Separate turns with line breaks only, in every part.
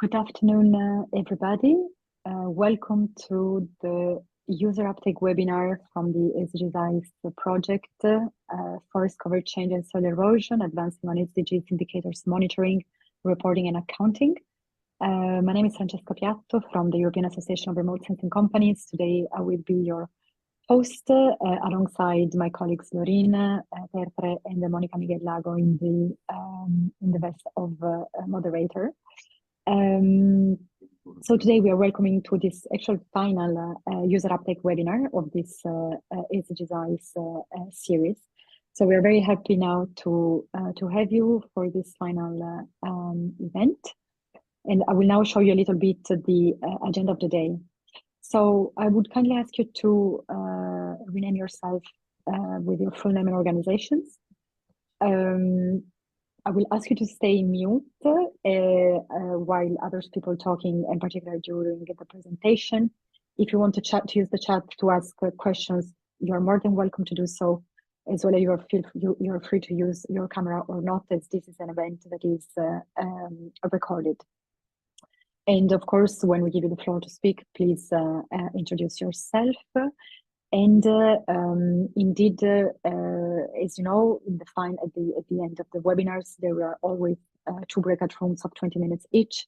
Good afternoon, everybody. Welcome to the user uptake webinar from the SDGs-EYES project, Forest Cover Change and Soil Erosion, Advancing on SDGs Indicators Monitoring, Reporting and Accounting. My name is Francesca Piatto from the European Association of Remote Sensing Companies. Today, I will be your host alongside my colleagues Lorena Tertre and Monica Miguel Lago in the best of moderator. So today we are welcoming to this actual final user uptake webinar of this SDGs-EYES series. So we are very happy now to have you for this final event. And I will now show you a little bit the agenda of the day. So I would kindly ask you to rename yourself with your full name and organizations. I will ask you to stay mute while others people talking, in particular during the presentation. If you want to use the chat to ask questions, you are more than welcome to do so, as well as you're free to use your camera or not, as this is an event that is recorded. And of course, when we give you the floor to speak, please introduce yourself. And indeed, as you know, at the end of the webinars, there are always 2 breakout rooms of 20 minutes each.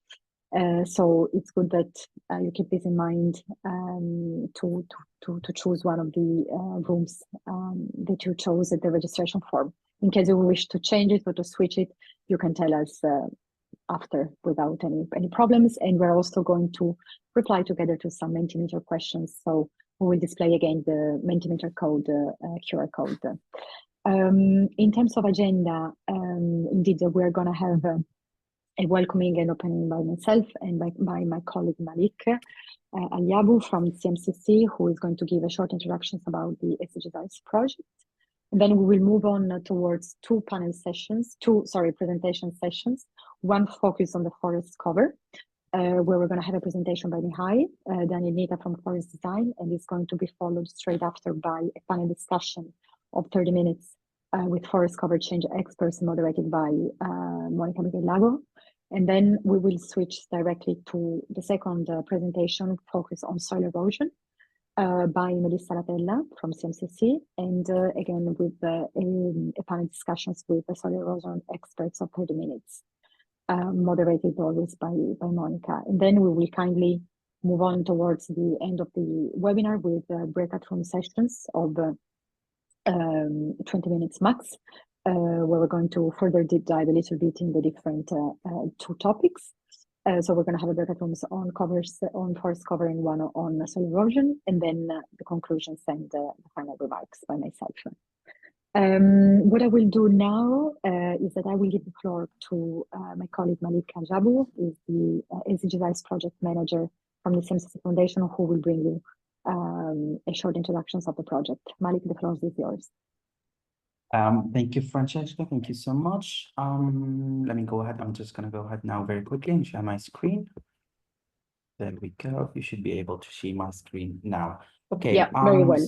So it's good that you keep this in mind to choose one of the rooms that you chose at the registration form. In case you wish to change it or to switch it, you can tell us after without any problems. And we're also going to reply together to some Mentimeter questions. So we will display again the Mentimeter code, QR code. In terms of agenda, indeed, we're going to have a welcoming and opening by myself and by my colleague Malik Aliabu from CMCC, who is going to give a short introduction about the SDGs-EYES project. And then we will move on towards 2 presentation sessions. One focused on the forest cover, where we're going to have a presentation by Mihai, Daniel Nita from Forest Design, and it's going to be followed straight after by a panel discussion of 30 minutes with forest cover change experts moderated by Monica Miguel Lago. And then we will switch directly to the second presentation focused on soil erosion by Melissa Latella from CMCC, and again with a panel discussions with the soil erosion experts of 30 minutes. Moderated always by Monica. And then we will kindly move on towards the end of the webinar with breakout room sessions of 20 minutes max, where we're going to further deep dive a little bit in the different 2 topics. So we're going to have a breakout rooms on forest cover and one on soil erosion, and then the conclusions and the final remarks by myself. What I will do now is that I will give the floor to my colleague Malik Aliabu, who is the SDGs-EYES project manager from the CMCC Foundation, who will bring you a short introduction of the project. Malik, the floor is yours.
Thank you, Francesca. Thank you so much. Let me go ahead. I'm just going to go ahead now very quickly and share my screen. There we go. You should be able to see my screen now. Okay.
Yeah, very well.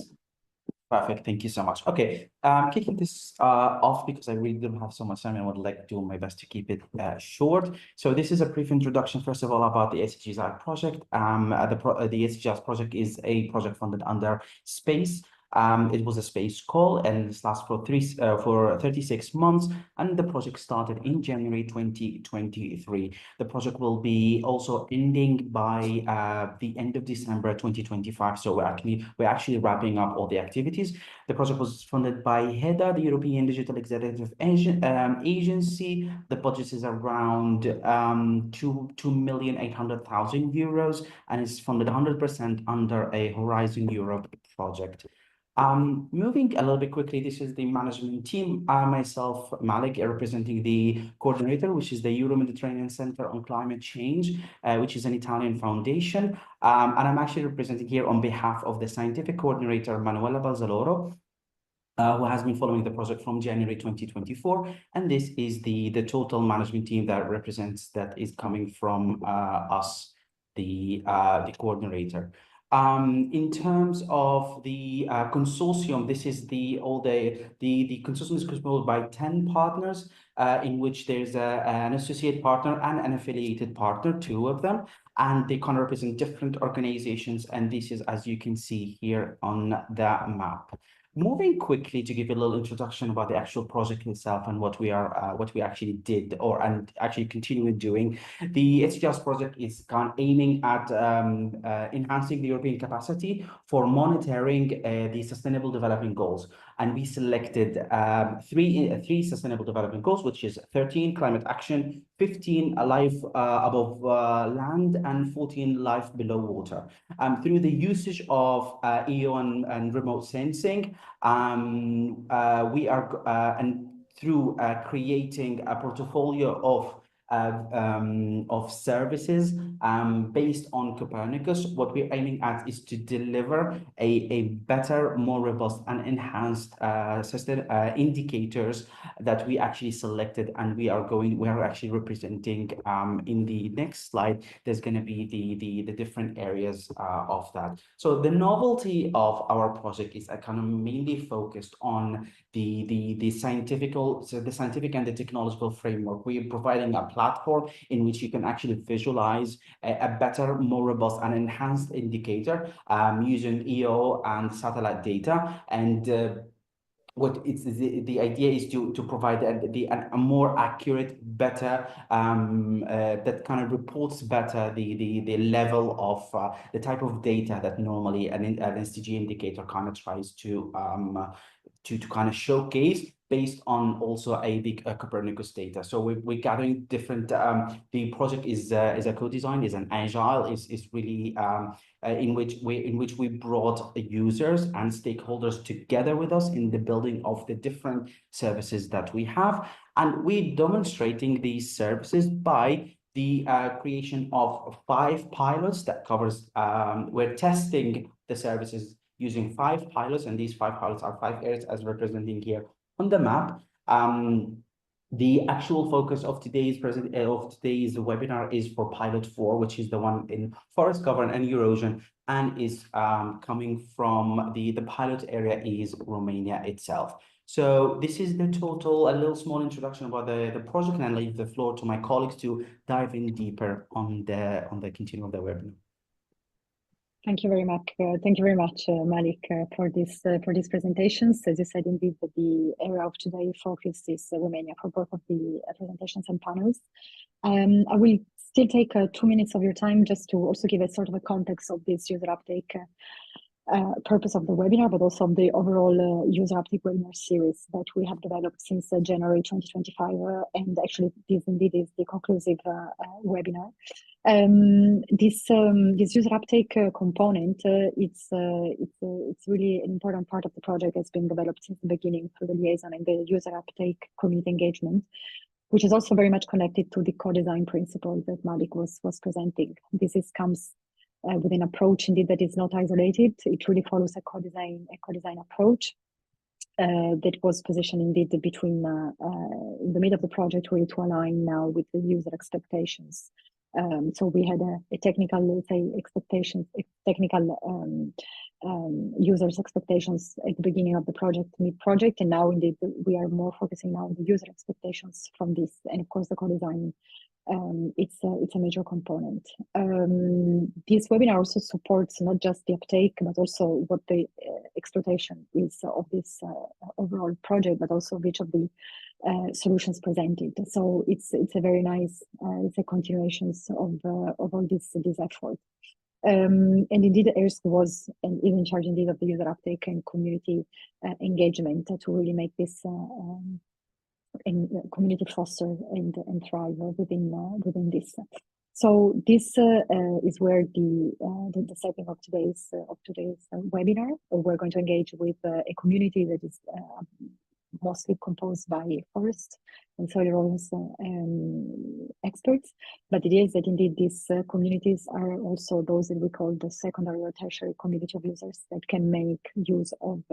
Perfect. Thank you so much. Okay, kicking this off because I really don't have so much time. I would like to do my best to keep it short. So this is a brief introduction, first of all, about the SDGs-EYES project. The SDGs project is a project funded under SPACE. It was a SPACE call, and this lasts for 36 months, and the project started in January 2023. The project will be also ending by the end of December 2025. So we're actually wrapping up all the activities. The project was funded by HEDA, the European Digital Executive Agency. The budget is around 2,800,000 euros, and it's funded 100% under a Horizon Europe project. Moving a little bit quickly, this is the management team. I myself, Malik, representing the coordinator, which is the Euro-Mediterranean Center on Climate Change, which is an Italian foundation. And I'm actually representing here on behalf of the scientific coordinator, Manuela Balzaloro, who has been following the project from January 2024. And this is the total management team that is coming from us, the coordinator. In terms of the consortium, this is the consortium is composed by 10 partners, in which there's an associate partner and an affiliated partner, 2 of them, and they kind of represent different organizations. And this is, as you can see here on the map. Moving quickly to give you a little introduction about the actual project itself and what we actually did and actually continuing doing. The SDGs project is kind of aiming at enhancing the European capacity for monitoring the Sustainable Development Goals. And we selected three Sustainable Development Goals, which is 13 climate action, 15 life above land, and 14 life below water. Through the usage of EO and remote sensing, we are and through creating a portfolio of services based on Copernicus. What we're aiming at is to deliver a better, more robust and enhanced indicators that we actually selected, and we are actually representing in the next slide. There's going to be the different areas of that. So the novelty of our project is kind of mainly focused on the scientific and the technological framework. We are providing a platform in which you can actually visualize a better, more robust and enhanced indicator using EO and satellite data. And the idea is to provide a more accurate, better that kind of reports better the level of the type of data that normally an SDG indicator kind of tries to kind of showcase, based on also a big Copernicus data. So we're gathering different. The project is a co-design, is an agile, is really in which we brought users and stakeholders together with us in the building of the different services that we have, and we're demonstrating these services by the creation of 5 pilots that covers. We're testing the services using 5 pilots, and these 5 pilots are 5 areas as representing here on the map. The actual focus of today's webinar is for pilot 4, which is the one in forest cover and erosion, and is coming from the pilot area is Romania itself. So this is the total, a little small introduction about the project, and I leave the floor to my colleagues to dive in deeper on the continuing of the webinar.
Thank you very much. Thank you very much, Malik, for these presentations. As you said, indeed, the area of today focus is Romania for both of the presentations and panels. I will still take 2 minutes of your time just to also give a sort of a context of this user uptake purpose of the webinar, but also of the overall user uptake webinar series that we have developed since January 2025. And actually, this indeed is the conclusive webinar. This user uptake component, it's really an important part of the project that's been developed since the beginning through the liaison and the user uptake community engagement, which is also very much connected to the co-design principle that Malik was presenting. This comes with an approach indeed that is not isolated. It really follows a co-design approach that was positioned indeed between in the middle of the project, really to align now with the user expectations. So we had a technical, let's say, users' expectations at the beginning of the project, mid-project, and now indeed we are more focusing now on the user expectations from this, and of course the co-design. It's a major component. This webinar also supports not just the uptake, but also what the exploitation is of this overall project, but also which of the solutions presented. So it's a very nice, it's a continuation of all this effort. And indeed, ERSC was in charge indeed of the user uptake and community engagement to really make this and community foster and thrive within this. So this is where the setting of today's webinar. We're going to engage with a community that is mostly composed by forest and soil erosion experts, but it is that indeed these communities are also those that we call the secondary or tertiary community of users that can make use of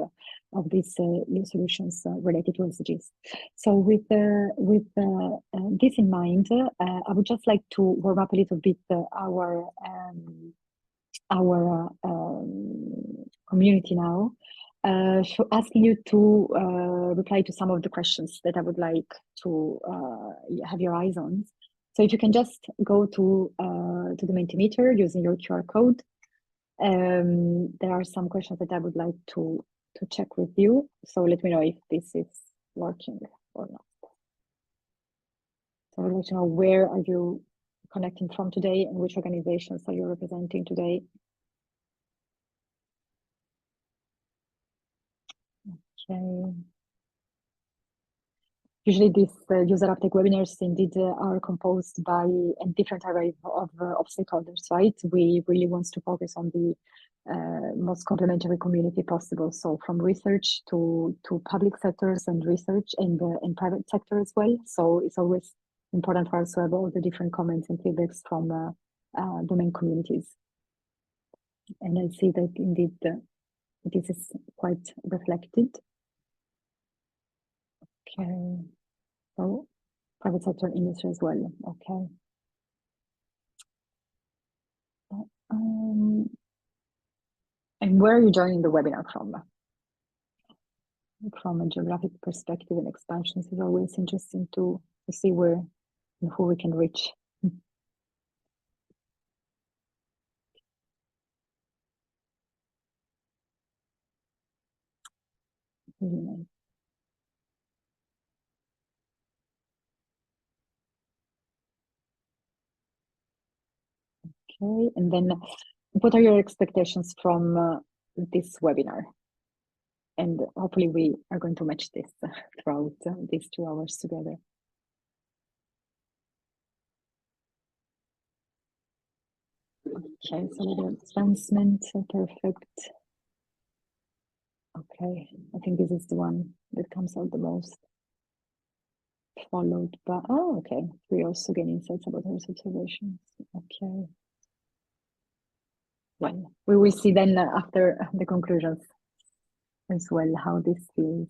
these new solutions related to SDGs. So with this in mind, I would just like to warm up a little bit our our community now, asking you to reply to some of the questions that I would like to have your eyes on. So if you can just go to the Mentimeter using your QR code. There are some questions that I would like to check with you. So let me know if this is working or not. So I'd like to know, where are you connecting from today and which organizations are you representing today? Okay. Usually these user uptake webinars indeed are composed by a different array of stakeholders, right? We really want to focus on the most complementary community possible. So from research to public sectors and research and private sector as well. So it's always important for us to have all the different comments and feedbacks from domain communities. And I see that indeed this is quite reflected. Okay, so private sector industry as well. Okay. And where are you joining the webinar from? From a geographic perspective and expansions is always interesting to see where and who we can reach. Really nice. Okay, and then what are your expectations from this webinar? And hopefully we are going to match this throughout these 2 hours together. Okay, so the advancement, perfect. Okay, I think this is the one that comes out the most. Followed by, oh, okay, we also get insights about Earth observations. Okay. Well, we will see then after the conclusions as well how this feels.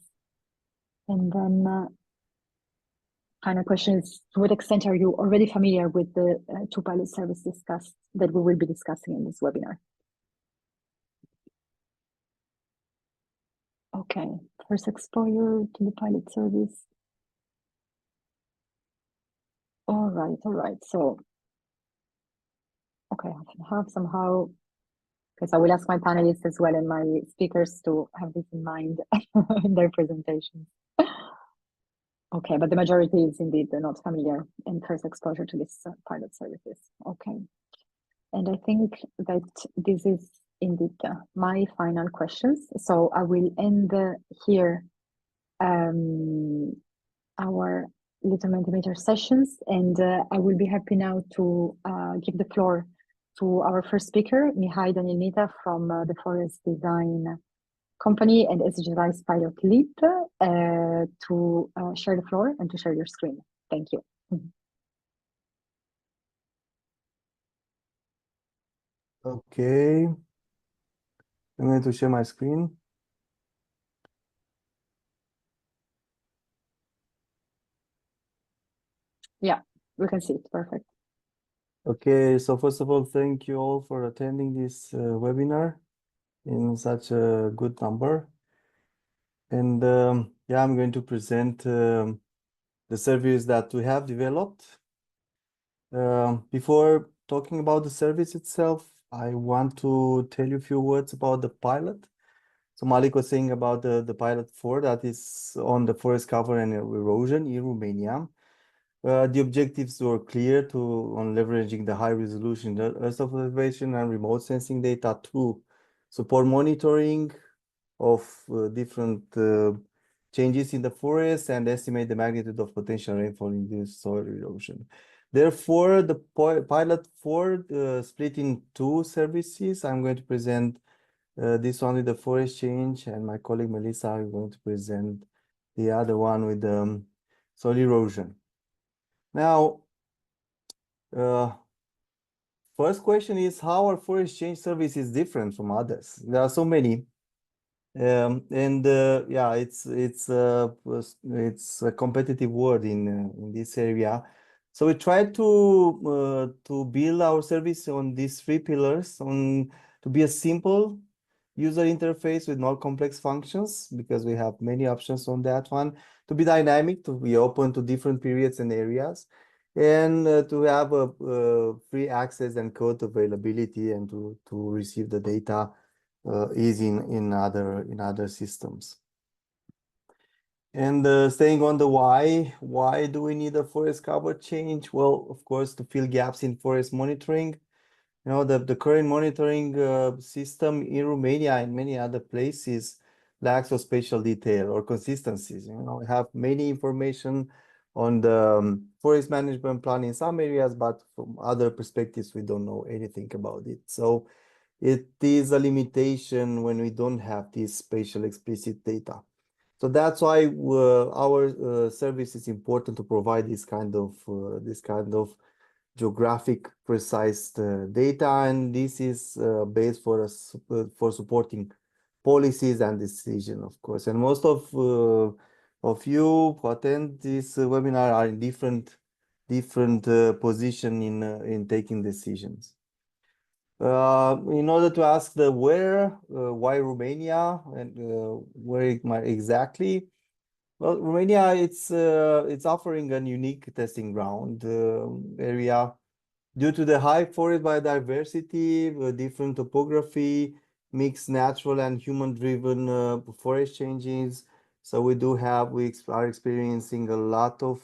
And then final question is, to what extent are you already familiar with the 2 pilot services discussed that we will be discussing in this webinar? Okay, first exposure to the pilot service. All right. So, okay, I can have somehow, because I will ask my panelists as well and my speakers to have this in mind in their presentations. Okay, but the majority is indeed not familiar in first exposure to this pilot services. Okay, and I think that this is indeed my final questions. So I will end here our little Mentimeter sessions, and I will be happy now to give the floor to our first speaker, Mihai Daniel from the Forest Design Company and SDGs-EYES Pilot Lead, to share the floor and to share your screen. Thank you.
Okay, I'm going to share my screen.
Yeah, we can see it. Perfect.
Okay, so first of all, thank you all for attending this webinar in such a good number. And yeah, I'm going to present the service that we have developed. Before talking about the service itself, I want to tell you a few words about the pilot. So Malik was saying about the pilot 4 that is on the forest cover and erosion in Romania. The objectives were clear on leveraging the high resolution Earth observation and remote sensing data to support monitoring of different changes in the forest and estimate the magnitude of potential rainfall-induced soil erosion. Therefore, the pilot 4 split in 2 services. I'm going to present this one with the forest change, and my colleague Melissa is going to present the other one with soil erosion. Now, first question is, how our forest change service is different from others? There are so many, yeah, it's a competitive word in this area. So we tried to build our service on these 3 pillars. On to be a simple user interface with more complex functions, because we have many options on that one, to be dynamic, to be open to different periods and areas, and to have a free access and code availability, and to receive the data easy in other systems. And staying on the why do we need a forest cover change? Well, of course, to fill gaps in forest monitoring. You know, the current monitoring system in Romania and many other places lacks of spatial detail or consistencies. You know, we have many information on the forest management plan in some areas, but from other perspectives, we don't know anything about it. So it is a limitation when we don't have this spatial explicit data. So that's why our service is important to provide this kind of geographic precise data, and this is based for supporting policies and decision, of course. And most of you who attend this webinar are in different position in taking decisions. In order to ask the where, why Romania, and where exactly? Well, Romania, it's offering a unique testing ground area due to the high forest biodiversity, different topography, mixed natural and human-driven forest changes. So we are experiencing a lot of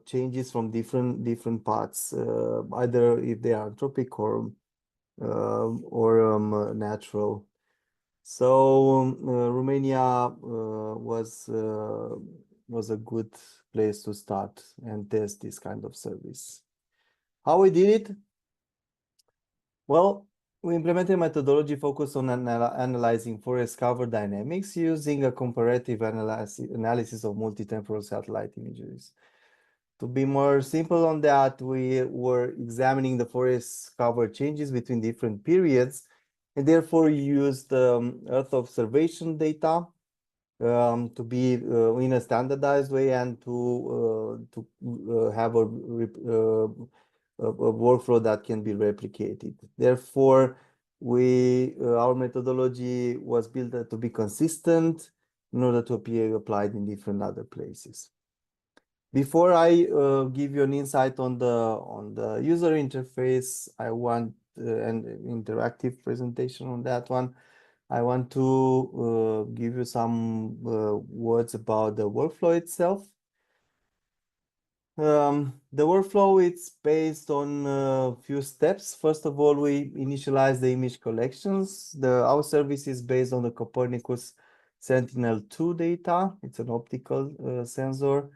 changes from different parts, either if they are tropic or natural. So Romania was a good place to start and test this kind of service. How we did it? Well, we implemented a methodology focused on analyzing forest cover dynamics using a comparative analysis of multi-temporal satellite images. To be more simple on that, we were examining the forest cover changes between different periods, and therefore used Earth observation data to be in a standardized way, and to have a workflow that can be replicated. Therefore, our methodology was built to be consistent in order to be applied in different other places. Before I give you an insight on the user interface, I want an interactive presentation on that one. I want to give you some words about the workflow itself. The workflow, it's based on a few steps. First of all, we initialize the image collections. Our service is based on the Copernicus Sentinel-2 data. It's an optical sensor.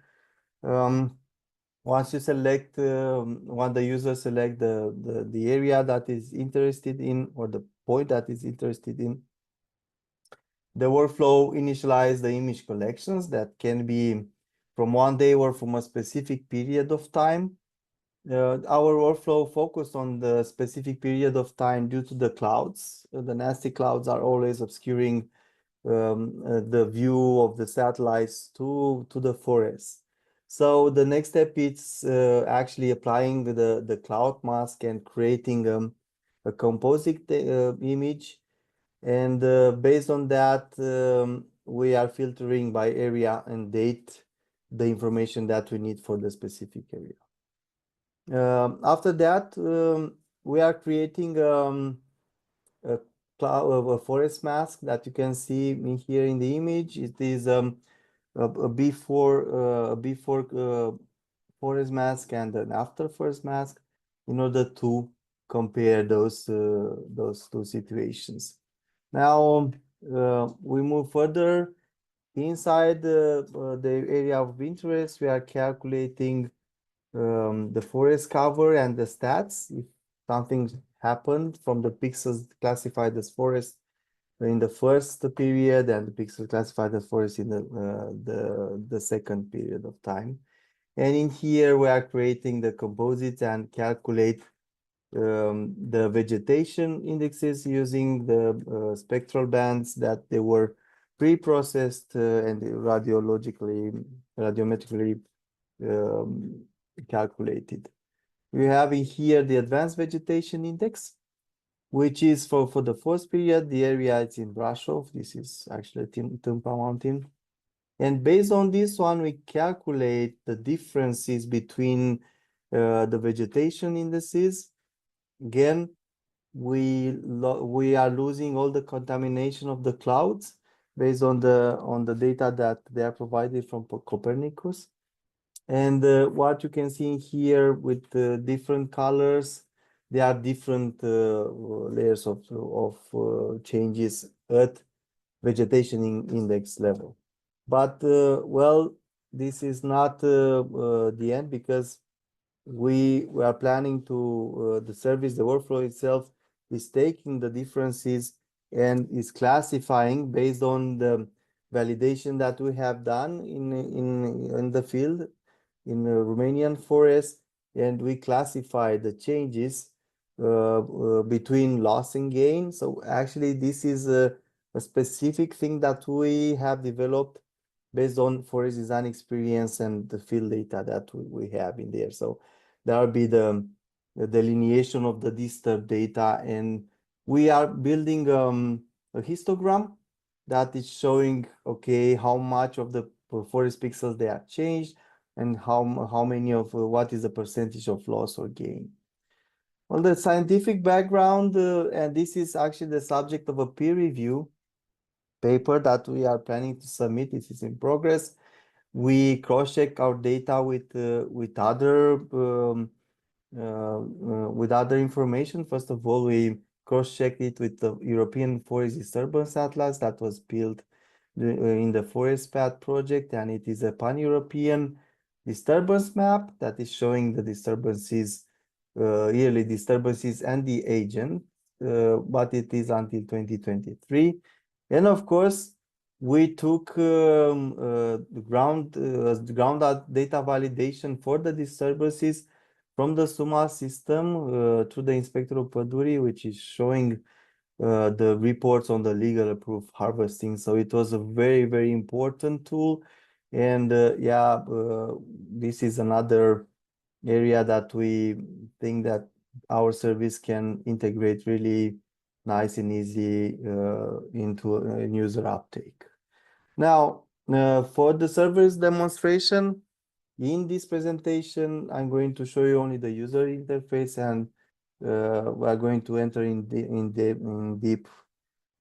Once you select, once the user select the area that is interested in, or the point that is interested in, the workflow initialize the image collections that can be from one day or from a specific period of time. Our workflow focused on the specific period of time due to the clouds. The nasty clouds are always obscuring the view of the satellites to the forest. So the next step is actually applying the cloud mask and creating a composite image. And based on that, we are filtering by area and date the information that we need for the specific area. After that, we are creating a forest mask that you can see here in the image. It is a before forest mask and an after forest mask, in order to compare those two situations. Now we move further inside the area of interest. We are calculating the forest cover and the stats. If something happened from the pixels classified as forest in the first period, and the pixels classified as forest in the second period of time. And in here we are creating the composites and calculate the vegetation indexes using the spectral bands that they were pre-processed and radiometrically calculated. We have in here the advanced vegetation index, which is for the forest period. The area is in Brasov. This is actually Tâmpa Mountain. And based on this one, we calculate the differences between the vegetation indices. Again, we are losing all the contamination of the clouds based on the data that they are provided from Copernicus. And what you can see here with the different colors, there are different layers of changes at vegetation index level. But well, this is not the end, because we are planning to the service, the workflow itself is taking the differences and is classifying based on the validation that we have done in the field in the Romanian forest, and we classify the changes between loss and gain. So actually this is a specific thing that we have developed based on forest design experience and the field data that we have in there. So there will be the delineation of the disturbed data, and we are building a histogram that is showing, okay, how much of the forest pixels they are changed, and how many of what is the percentage of loss or gain. On the scientific background, and this is actually the subject of a peer review paper that we are planning to submit. This is in progress. We cross-check our data with other information. First of all, we cross-checked it with the European Forest Disturbance Atlas that was built in the Forest Path project, and it is a pan-European disturbance map that is showing the disturbances, yearly disturbances and the agent, but it is until 2023. And of course, we took the ground data validation for the disturbances from the SUMA system to the Inspector of Păduri, which is showing the reports on the legal approved harvesting. So it was a very, very important tool. And this is another area that we think that our service can integrate really nice and easy into user uptake. Now, for the service demonstration, in this presentation, I'm going to show you only the user interface, and we are going to enter in deep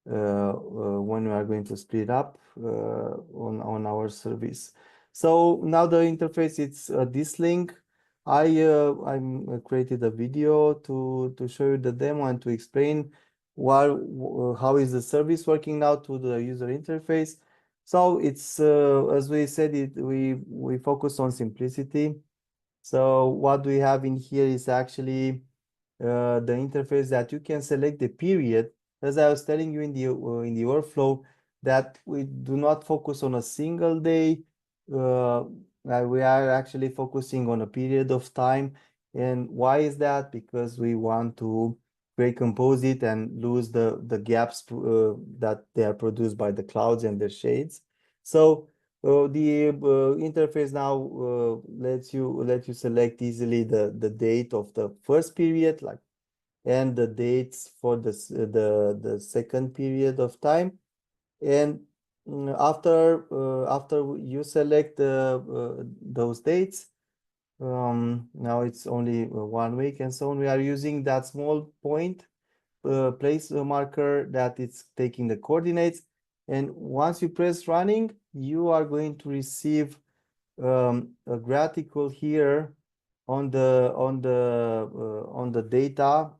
when we are going to split up on our service. So now the interface, it's this link. I created a video to show you the demo and to explain how is the service working now to the user interface. So it's as we said, we focus on simplicity. So what we have in here is actually the interface that you can select the period. As I was telling you in the workflow, that we do not focus on a single day. We are actually focusing on a period of time. And why is that? Because we want to recompose it and lose the gaps that they are produced by the clouds and their shades. So the interface now lets you select easily the date of the first period, like, and the dates for the second period of time. And after you select those dates, now it's only 1 week and so on. We are using that small point place marker that it's taking the coordinates, and once you press running, you are going to receive a graphical here on the data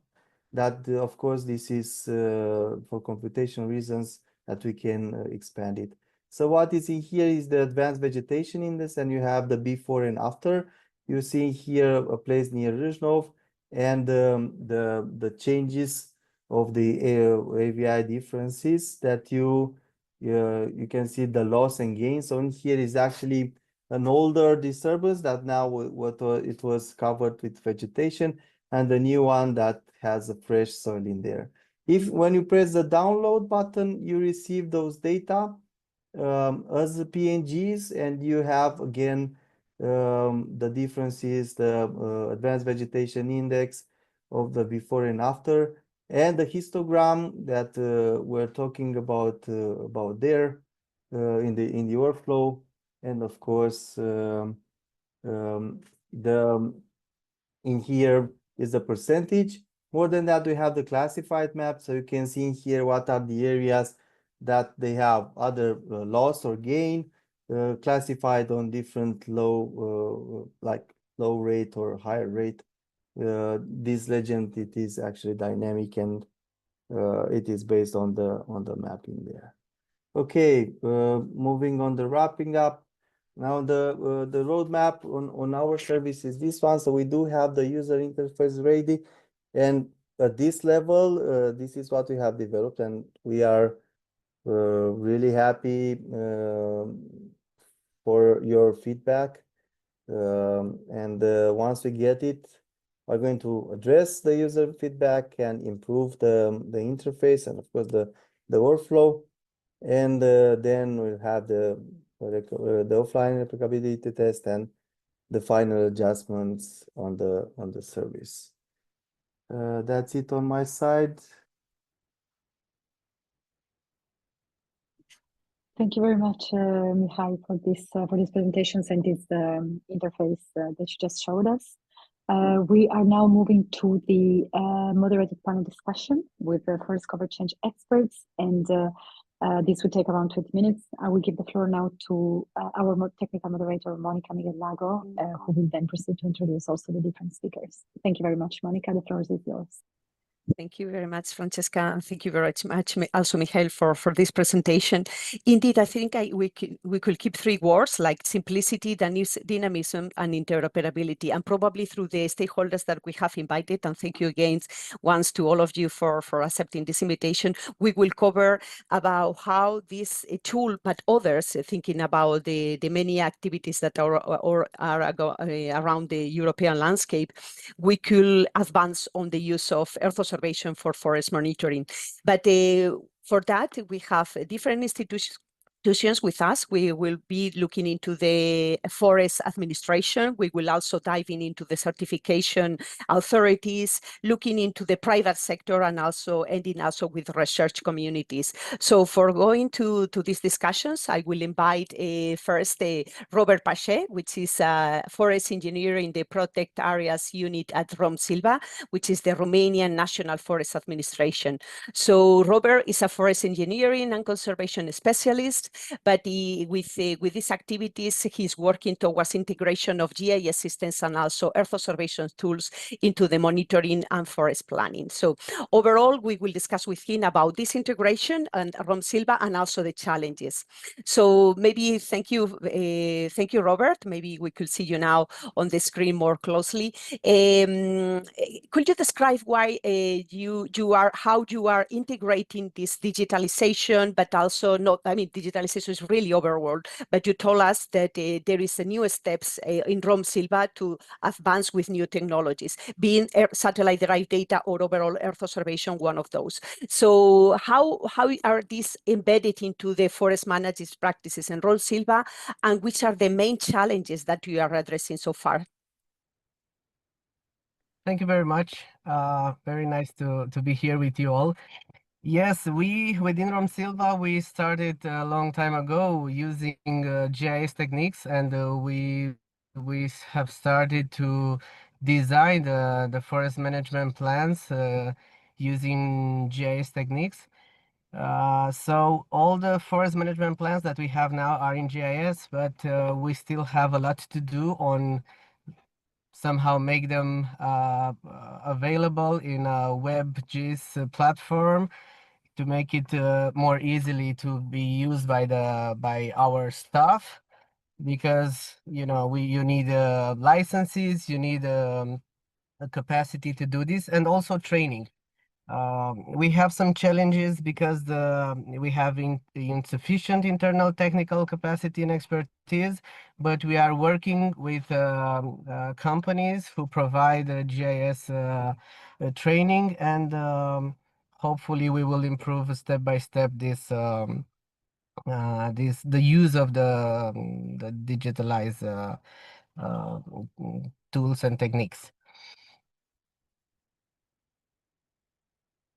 that of course this is for computation reasons that we can expand it. So what is in here is the advanced vegetation index, and you have the before and after. You see here a place near Râșnov, and the changes of the AVI differences that you can see the loss and gain. So in here is actually an older disturbance that now it was covered with vegetation, and the new one that has a fresh soil in there. When you press the download button, you receive those data as the PNGs, and you have again the differences, the advanced vegetation index of the before and after. and the histogram that we're talking about there in the workflow, and of course the in here is the percentage. More than that, we have the classified map, so you can see in here what are the areas that they have other loss or gain classified on different low like low rate or higher rate. This legend, it is actually dynamic, and it is based on the mapping there. Okay, moving on, the wrapping up. Now the roadmap on our service is this one. So we do have the user interface ready, and at this level, this is what we have developed, and we are really happy for your feedback. And once we get it, we're going to address the user feedback and improve the interface and of course the workflow. And then we'll have the offline applicability test and the final adjustments on the service. That's it on my side.
Thank you very much, Mihai, for these presentations and this interface that you just showed us. We are now moving to the moderated panel discussion with the forest cover change experts, and this will take around 20 minutes. I will give the floor now to our technical moderator, Monica Miguel Lago, who will then proceed to introduce also the different speakers. Thank you very much, Monica. The floor is yours.
Thank you very much, Francesca, and thank you very much also, Michael, for this presentation. Indeed, I think we could keep three words like simplicity, dynamism, and interoperability, and probably through the stakeholders that we have invited, and thank you again once to all of you for accepting this invitation. We will cover about how this tool, but others, thinking about the many activities that are around the European landscape, we could advance on the use of Earth observation for forest monitoring. But for that, we have different institutions with us. We will be looking into the forest administration. We will also dive into the certification authorities, looking into the private sector, and also ending also with research communities. So for going to these discussions, I will invite first Robert Pache, which is a forest engineer in the Protect Areas Unit at RomSilva, which is the Romanian National Forest Administration. So Robert is a forest engineering and conservation specialist, but with these activities, he's working towards integration of GIS systems and also Earth observation tools into the monitoring and forest planning. So overall, we will discuss with him about this integration and RomSilva and also the challenges. So maybe thank you, Robert. Maybe we could see you now on the screen more closely. Could you describe why how you are integrating this digitalization, but also not, I mean, digitalization is really overworld, but you told us that there is a new steps in RomSilva to advance with new technologies, being satellite derived data or overall Earth observation, one of those. So how are these embedded into the forest management practices in RomSilva, and which are the main challenges that you are addressing so far?
Thank you very much. Very nice to be here with you all. Yes, within RomSilva, we started a long time ago using GIS techniques, and we have started to design the forest management plans using GIS techniques. So all the forest management plans that we have now are in GIS, but we still have a lot to do on somehow make them available in a WebGIS platform, to make it more easily to be used by our staff, because you need licenses, you need a capacity to do this, and also training. We have some challenges because we have insufficient internal technical capacity and expertise, but we are working with companies who provide GIS training, and hopefully we will improve step by step the use of the digitalized uh, tools and techniques.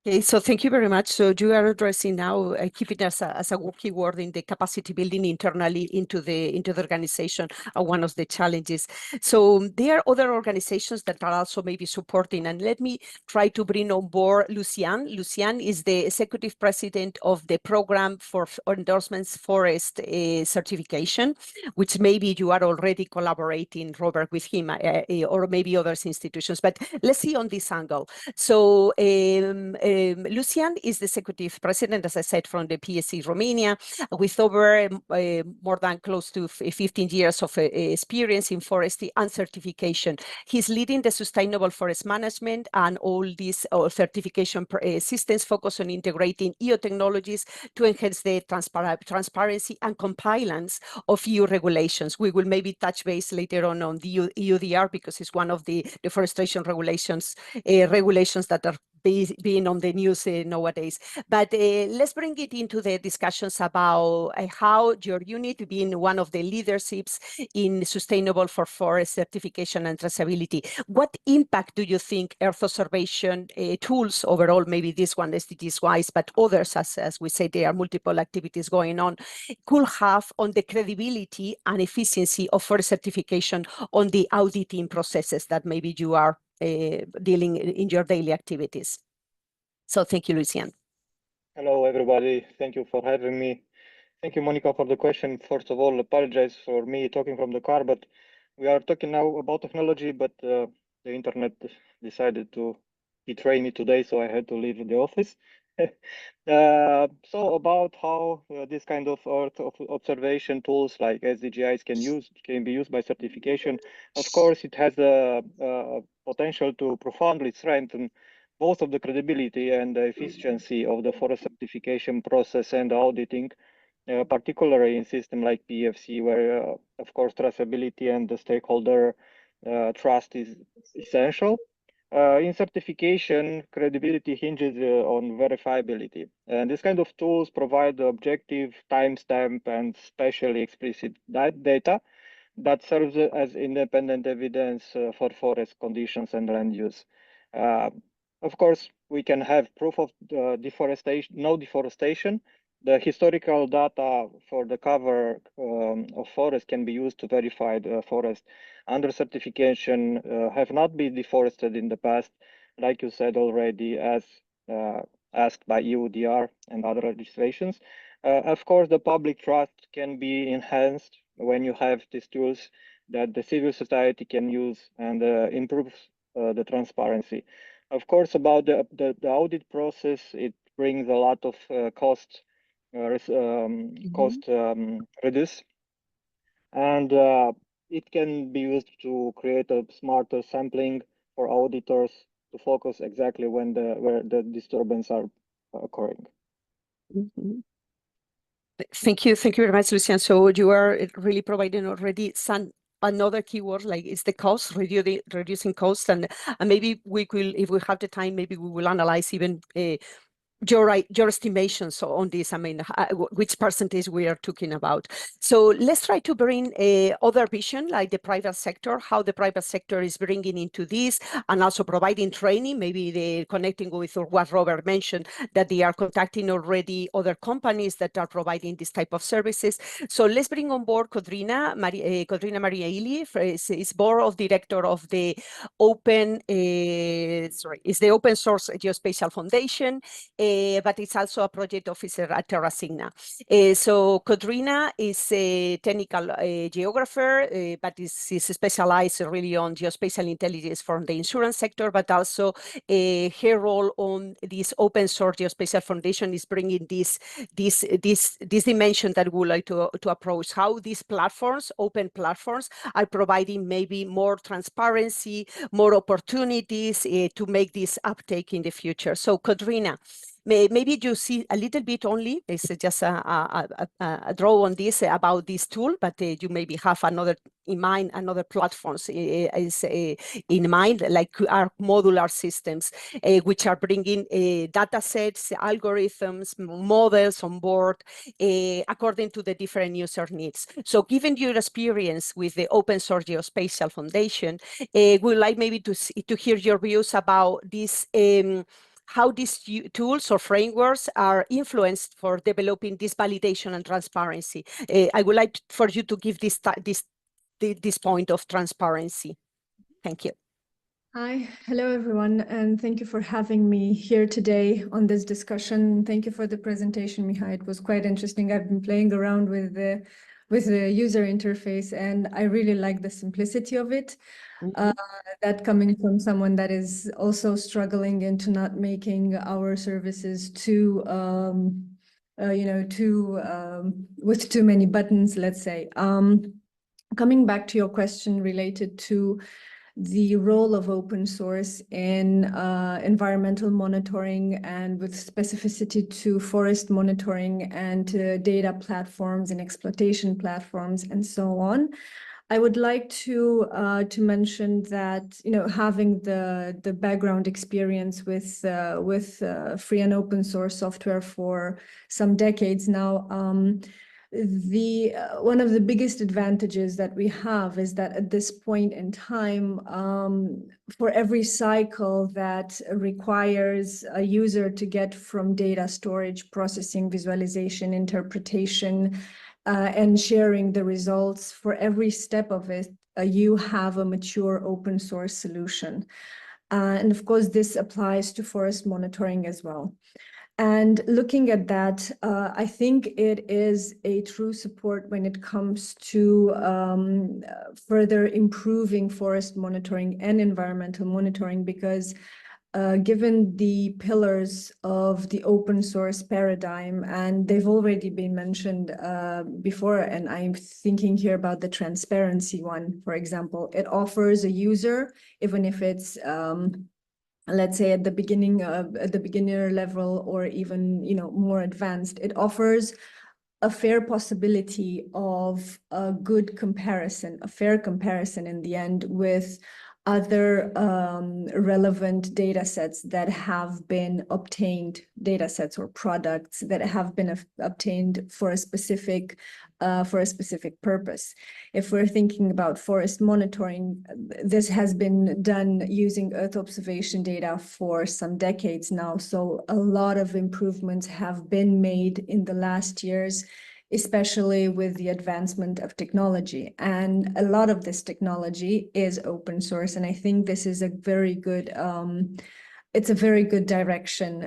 Okay, so thank you very much. So you are addressing now, keeping as a keyword in the capacity building internally into the organization, one of the challenges. So there are other organizations that are also maybe supporting, and let me try to bring on board Lucian. Lucian is the executive president of the program for endorsements forest certification, which maybe you are already collaborating, Robert, with him, or maybe other institutions. But let's see on this angle. So Lucian is the executive president, as I said, from the PSC Romania, with over more than close to 15 years of experience in forestry and certification. He's leading the sustainable forest management and all these certification systems focus on integrating EU technologies to enhance the transparency and compliance of EU regulations. We will maybe touch base later on the EUDR because it's one of the deforestation regulations that are being on the news nowadays. But let's bring it into the discussions about how your unit, being one of the leaderships in sustainable for forest certification and traceability, what impact do you think Earth observation tools overall, maybe this one SDGs-EYES, but others, as we say, there are multiple activities going on, could have on the credibility and efficiency of forest certification on the auditing processes that maybe you are dealing in your daily activities? So thank you, Lucian.
Hello, everybody. Thank you for having me. Thank you, Monica, for the question. First of all, apologize for me talking from the car, but we are talking now about technology, but the internet decided to betray me today, so I had to leave the office. So about how this kind of Earth observation tools like SDGs can be used by certification. Of course, it has a potential to profoundly strengthen both of the credibility and the efficiency of the forest certification process and auditing, particularly in system like PFC, where of course traceability and the stakeholder trust is essential. In certification, credibility hinges on verifiability. And this kind of tools provide objective, timestamp, and spatially explicit data that serves as independent evidence for forest conditions and land use. Of course, we can have proof of deforestation, no deforestation. The historical data for the cover of forest can be used to verify the forest under certification have not been deforested in the past, like you said already, as asked by EUDR and other legislations. Of course, the public trust can be enhanced when you have these tools that the civil society can use and improves the transparency. Of course, about the audit process, it brings a lot of cost reduce, and it can be used to create a smarter sampling for auditors to focus exactly where the disturbances are occurring.
Mm-hmm. Thank you very much, Lucian. So you are really providing already another keyword, like it's the cost, reducing costs, and maybe we will, if we have the time, maybe we will analyze even your estimations on this. I mean, which percentage we are talking about. So let's try to bring other vision, like the private sector, how the private sector is bringing into this, and also providing training, maybe they connecting with what Robert mentioned, that they are contacting already other companies that are providing this type of services. So let's bring on board Kodrina Mariaili, is board of director of the Open Source Geospatial Foundation. But it's also a project officer at Terrasigna. So Kodrina is a technical geographer, but is specialized really on geospatial intelligence from the insurance sector, but also her role on this Open Source Geospatial Foundation is bringing this dimension that we would like to approach, how these platforms, open platforms, are providing maybe more transparency, more opportunities to make this uptake in the future. So Kodrina, maybe you see a little bit only, it's just a draw on this about this tool, but you maybe have another in mind, another platforms in mind, like our modular systems, which are bringing data sets, algorithms, models on board, according to the different user needs. So given your experience with the Open Source Geospatial Foundation, we'd like maybe to hear your views about this, how these tools or frameworks are influenced for developing this validation and transparency. I would like for you to give this point of transparency. Thank you.
Hi, hello everyone, and thank you for having me here today on this discussion. Thank you for the presentation, Mihai. It was quite interesting. I've been playing around with the user interface, and I really like the simplicity of it. That coming from someone that is also struggling into not making our services too, with too many buttons, let's say. Coming back to your question related to the role of open source in environmental monitoring and with specificity to forest monitoring and to data platforms and exploitation platforms and so on. I would like to mention that, you know, having the background experience with free and open source software for some decades now, one of the biggest advantages that we have is that at this point in time, for every cycle that requires a user to get from data storage, processing, visualization, interpretation, and sharing the results, for every step of it, you have a mature open source solution. And of course, this applies to forest monitoring as well. And looking at that, I think it is a true support when it comes to further improving forest monitoring and environmental monitoring, because given the pillars of the open source paradigm, and they've already been mentioned before, and I'm thinking here about the transparency one, for example, it offers a user, even if it's let's say at the beginning, at the beginner level, or even, you know, more advanced, it offers a fair possibility of a good comparison, a fair comparison in the end with other relevant data sets that have been obtained, data sets or products that have been obtained for a specific purpose. If we're thinking about forest monitoring, this has been done using Earth observation data for some decades now. So a lot of improvements have been made in the last years, especially with the advancement of technology. And a lot of this technology is open source. And I think this is a very good, it's a very good direction,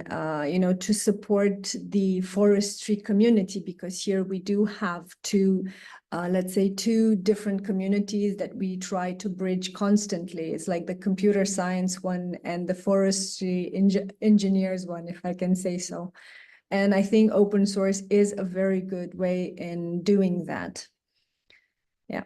you know, to support the forestry community, because here we do have two, let's say, two different communities that we try to bridge constantly. It's like the computer science one and the forestry engineers one, if I can say so. And I think open source is a very good way in doing that. Yeah.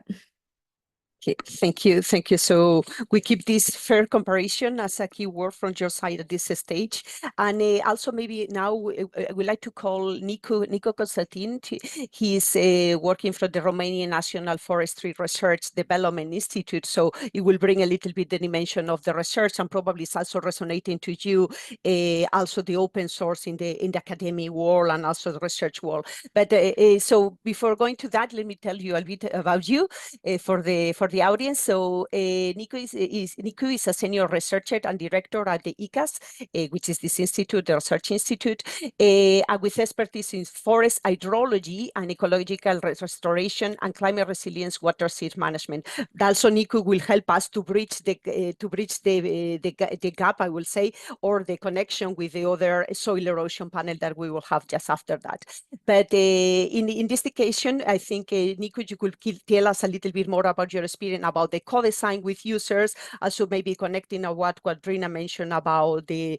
Okay, thank you. Thank you. So we keep this fair comparison as a key word from your side at this stage. And also maybe now I would like to call Nico Constantin. He's working for the Romanian National Forestry Research Development Institute. So it will bring a little bit the dimension of the research, and probably it's also resonating to you, also the open source in the academic world and also the research world. But so before going to that, let me tell you a bit about you for the audience. So Nico is a senior researcher and director at the ICAS, which is this institute, the research institute, with expertise in forest hydrology and ecological restoration and climate resilience water seed management. Also, Nico will help us to bridge the gap, I will say, or the connection with the other soil erosion panel that we will have just after that. But in this occasion, I think Nico, you could tell us a little bit more about your experience about the co-design with users, also maybe connecting on what Rina mentioned about the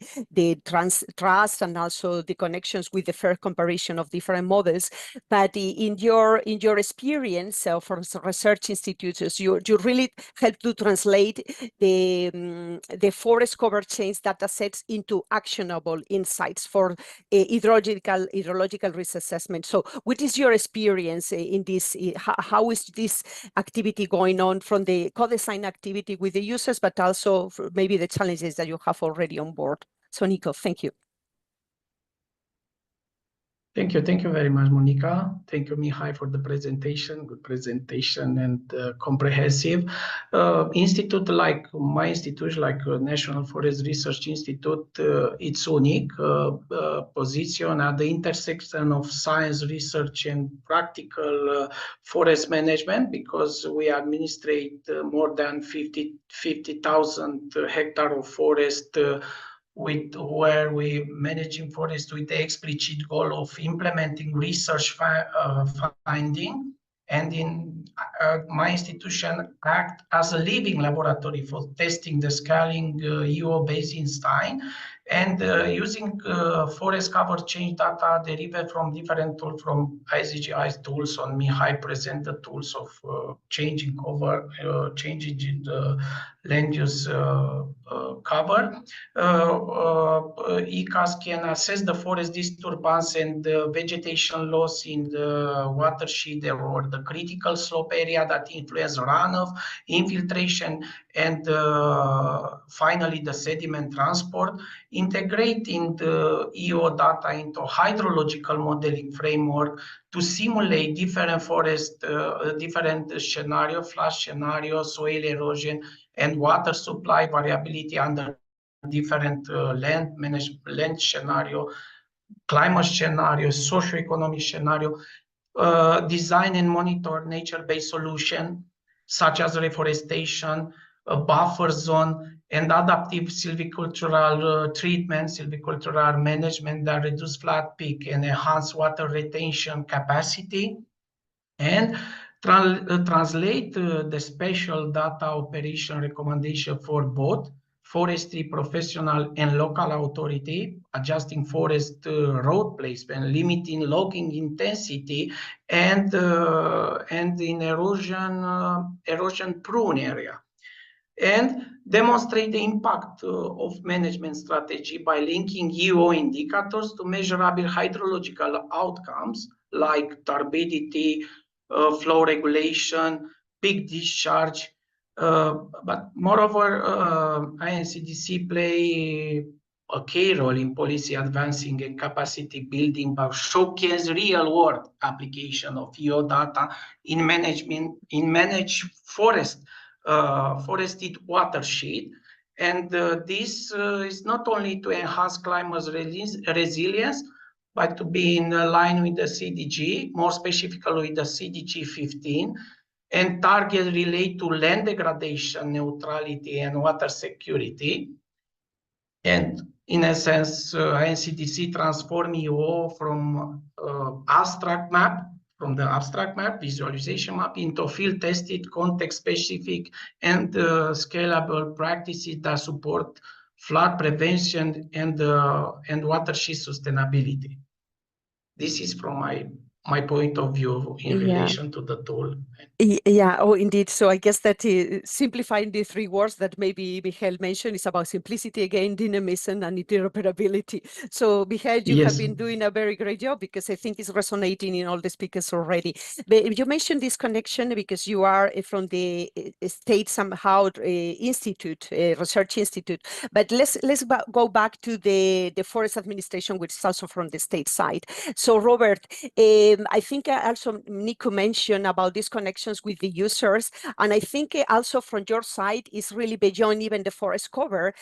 trust and also the connections with the fair comparison of different models. But in your experience for research institutes, you really help to translate the forest cover change data sets into actionable insights for hydrological risk assessment. So what is your experience in this? How is this activity going on from the co-design activity with the users, but also maybe the challenges that you have already on board? So Nico, thank you.
Thank you very much, Monica. Thank you, Mihai, for the presentation. Good presentation and comprehensive. Institute like my institution, like National Forest Research Institute, it's unique position at the intersection of science, research, and practical forest management, because we administrate more than 50,000 hectares of forest where we managing forest with the explicit goal of implementing research finding, and in my institution act as a living laboratory for testing the scaling EO basin style, and using forest cover change data derived from different tools, from SDGs tools. On Mihai present the tools of changing cover, changing the land use cover. ECAS can assess the forest disturbance and the vegetation loss in the watershed or the critical slope area that influence runoff, infiltration, and finally the sediment transport. Integrating the EO data into hydrological modeling framework to simulate different forest, different scenario, flash scenario, soil erosion, and water supply variability under different land scenario, climate scenario, socioeconomic scenario, design and monitor nature-based solution such as reforestation, a buffer zone, and adaptive silvicultural treatment, silvicultural management that reduce flood peak and enhance water retention capacity, and translate the special data operation recommendation for both forestry professional and local authority, adjusting forest road placement, limiting logging intensity, and in erosion prone area, and demonstrate the impact of management strategy by linking EO indicators to measurable hydrological outcomes like turbidity, flow regulation, peak discharge. But moreover, INCDC play a key role in policy advancing and capacity building by showcase real-world application of EO data in managed forested watershed. And this is not only to enhance climate resilience, but to be in line with the CDG, more specifically with the CDG 15, and targets relate to land degradation, neutrality, and water security. And in a sense, INCDC transform EO from the abstract map, visualization map, into field-tested, context-specific, and scalable practices that support flood prevention and watershed sustainability. This is from my point of view in relation to the tool.
Yeah, oh, indeed. So I guess that simplifying the three words that maybe Michael mentioned is about simplicity again, dynamism, and interoperability. So Michael, you have been doing a very great job, because I think it's resonating in all the speakers already. But you mentioned this connection because you are from the state somehow institute, research institute. But let's go back to the forest administration, which is also from the state side. So Robert, I think also Nico mentioned about these connections with the users, and I think also from your side is really beyond even the forest cover.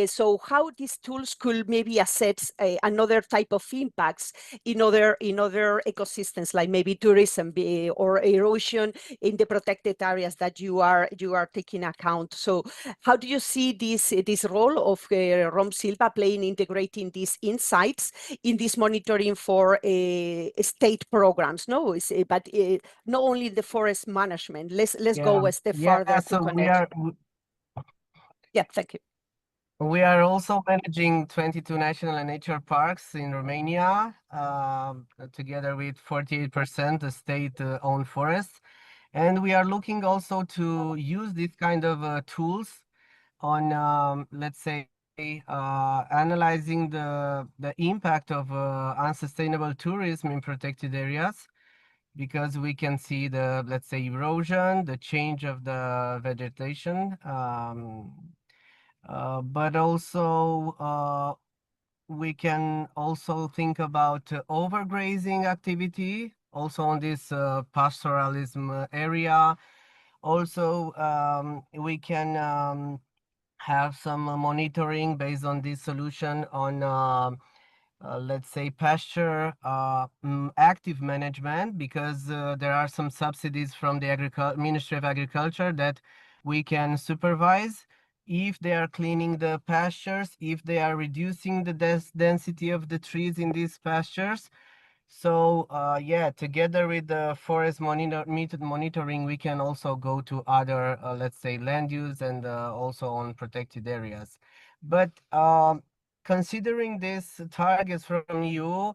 So how these tools could maybe assess another type of impacts in other ecosystems, like maybe tourism or erosion in the protected areas that you are taking account. So how do you see this role of Rom Silva playing, integrating these insights in this monitoring for state programs? No, but not only the forest management. Let's go a step further to connect. Yeah, thank you.
We are also managing 22 national and nature parks in Romania, together with 48% the state-owned forests. And we are looking also to use this kind of tools on, let's say, analyzing the impact of unsustainable tourism in protected areas, because we can see the, let's say, erosion, the change of the vegetation, but also we can also think about overgrazing activity, also on this pastoralism area. Also, we can have some monitoring based on this solution on let's say pasture active management, because there are some subsidies from the Ministry of Agriculture that we can supervise if they are cleaning the pastures, if they are reducing the density of the trees in these pastures. So yeah, together with the forest monitoring, we can also go to other, let's say, land use and also on protected areas. But considering these targets from you,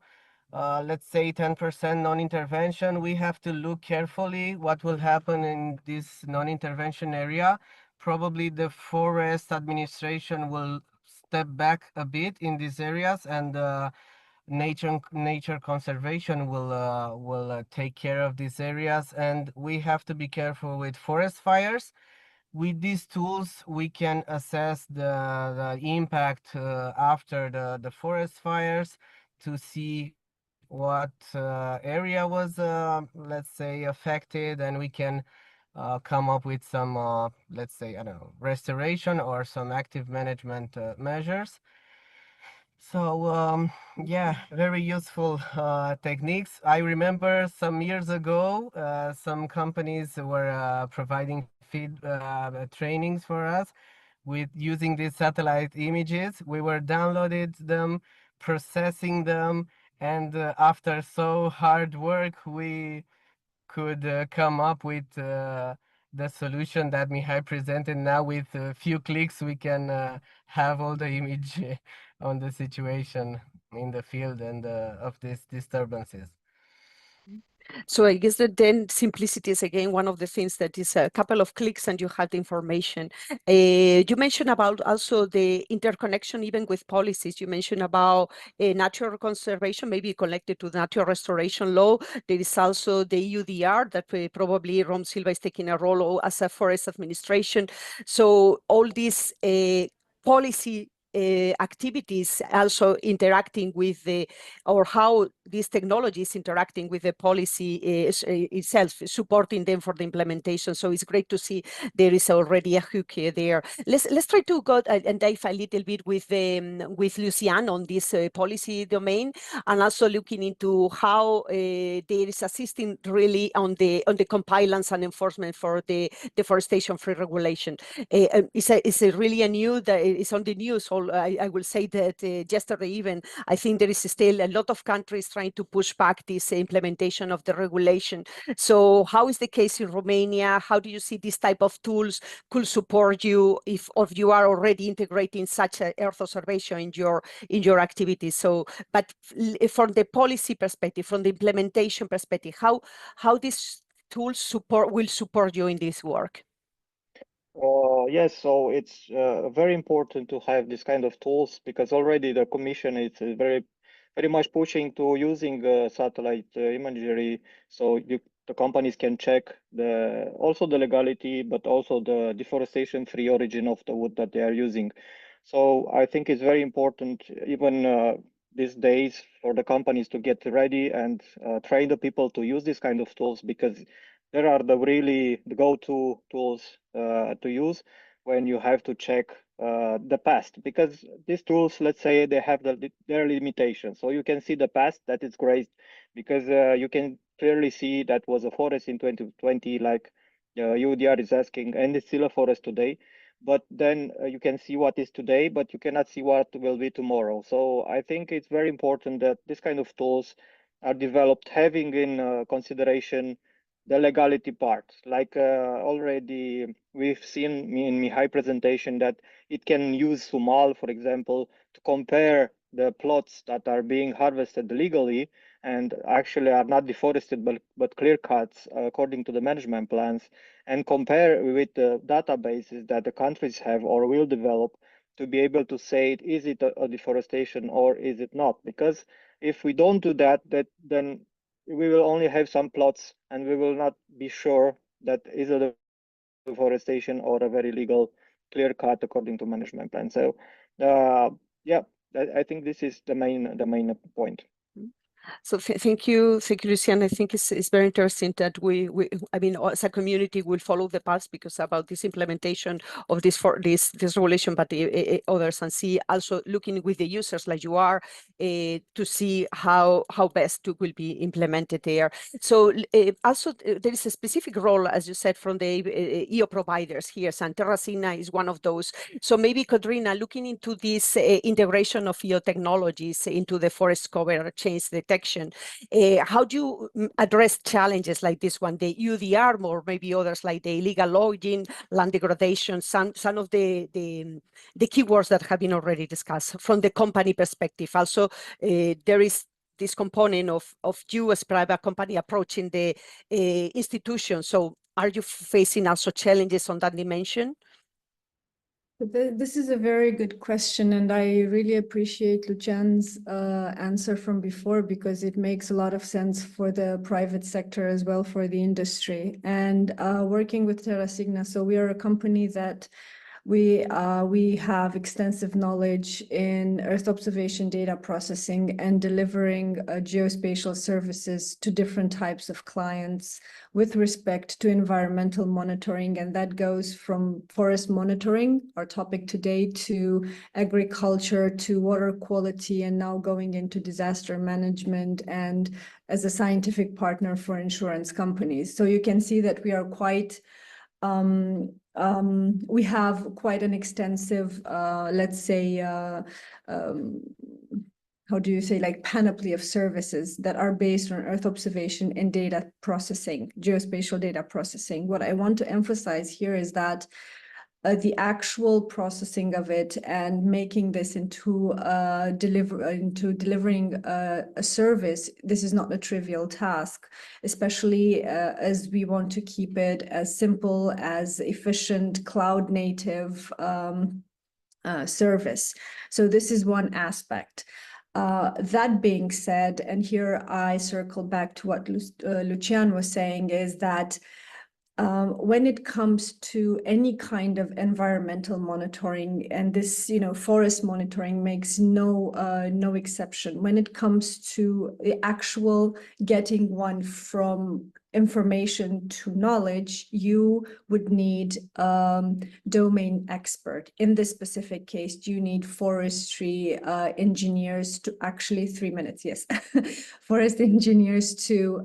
let's say 10% non-intervention, we have to look carefully what will happen in this non-intervention area. Probably the forest administration will step back a bit in these areas, and nature conservation will take care of these areas. And we have to be careful with forest fires. With these tools, we can assess the impact after the forest fires to see what area was, let's say, affected, and we can come up with some, let's say, I don't know, restoration or some active management measures. So yeah, very useful techniques. I remember some years ago, some companies were providing trainings for us with using these satellite images. We were downloaded them, processing them, and after so hard work, we could come up with the solution that Mihai presented. Now with a few clicks, we can have all the image on the situation in the field and of these disturbances.
So I guess that then simplicity is again one of the things that is a couple of clicks and you have the information. You mentioned about also the interconnection even with policies. You mentioned about natural conservation, maybe connected to natural restoration law. There is also the EUDR that probably Rom Silva is taking a role as a forest administration. So all these policy activities also interacting with the, or how these technologies interacting with the policy itself, supporting them for the implementation. So it's great to see there is already a hook there. Let's try to go and dive a little bit with Lucian on this policy domain, and also looking into how there is assisting really on the compliance and enforcement for the deforestation-free regulation. It's a really a new that is on the news. I will say that yesterday even, I think there is still a lot of countries trying to push back this implementation of the regulation. So how is the case in Romania? How do you see this type of tools could support you if you are already integrating such a earth observation in your activities? So, but from the policy perspective, from the implementation perspective, how these tools will support you in this work?
Yes, so it's very important to have this kind of tools, because already the Commission is very much pushing to using satellite imagery, so the companies can check also the legality, but also the deforestation-free origin of the wood that they are using. So I think it's very important, even these days, for the companies to get ready and train the people to use this kind of tools, because there are the go-to tools to use when you have to check the past, because these tools, let's say, they have their limitations. So you can see the past, that is great, because you can clearly see that was a forest in 2020, like UDR is asking, and it's still a forest today. But then you can see what is today, but you cannot see what will be tomorrow. So I think it's very important that this kind of tools are developed, having in consideration the legality part. Like already we've seen in Mihai presentation that it can use SUMAL, for example, to compare the plots that are being harvested legally and actually are not deforested but clear cuts according to the management plans, and compare with the databases that the countries have or will develop to be able to say, is it a deforestation or is it not? Because if we don't do that, then we will only have some plots and we will not be sure that is a deforestation or a very legal clear cut according to management plan. So yeah, I think this is the main point.
So thank you, Lucian. I think it's very interesting that I mean, as a community, will follow the path because about this implementation of this regulation, but others, and see also looking with the users like you are to see how best it will be implemented there. So also there is a specific role, as you said, from the EO providers here. And Terracina is one of those. So maybe Katrina, looking into this integration of EO technologies into the forest cover change detection, how do you address challenges like this one, the UDR, or maybe others like the illegal logging, land degradation, some of the keywords that have been already discussed from the company perspective? Also, there is this component of you as private company approaching the institution. So are you facing also challenges on that dimension?
This is a very good question, and I really appreciate Lucian's answer from before, because it makes a lot of sense for the private sector as well, for the industry. And working with Terracina, so we are a company that we have extensive knowledge in Earth observation data processing and delivering geospatial services to different types of clients with respect to environmental monitoring. And that goes from forest monitoring, our topic today, to agriculture, to water quality, and now going into disaster management, and as a scientific partner for insurance companies. So you can see that we are quite we have quite an extensive, let's say, how do you say, like panoply of services that are based on Earth observation and data processing, geospatial data processing. What I want to emphasize here is that the actual processing of it and making this into delivering a service, this is not a trivial task, especially as we want to keep it as simple as efficient cloud native service. So this is one aspect. That being said, and here I circle back to what Lucian was saying, is that when it comes to any kind of environmental monitoring, and this, forest monitoring makes no exception. When it comes to the actual getting one from information to knowledge, you would need domain expert. In this specific case, you need forestry engineers to actually 3 minutes, yes, forest engineers to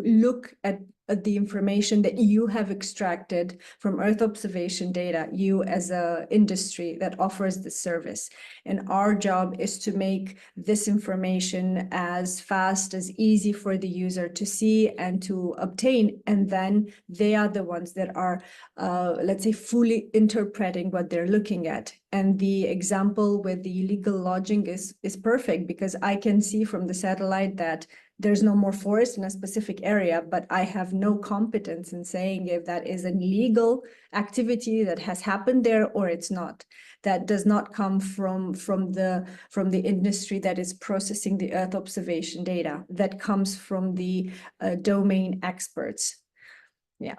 look at the information that you have extracted from Earth observation data, you as a industry that offers the service. And our job is to make this information as fast, as easy for the user to see and to obtain. And then they are the ones that are, let's say, fully interpreting what they're looking at. And the example with the illegal logging is perfect, because I can see from the satellite that there's no more forest in a specific area, but I have no competence in saying if that is an illegal activity that has happened there or it's not. That does not come from the industry that is processing the Earth observation data. That comes from the domain experts. Yeah.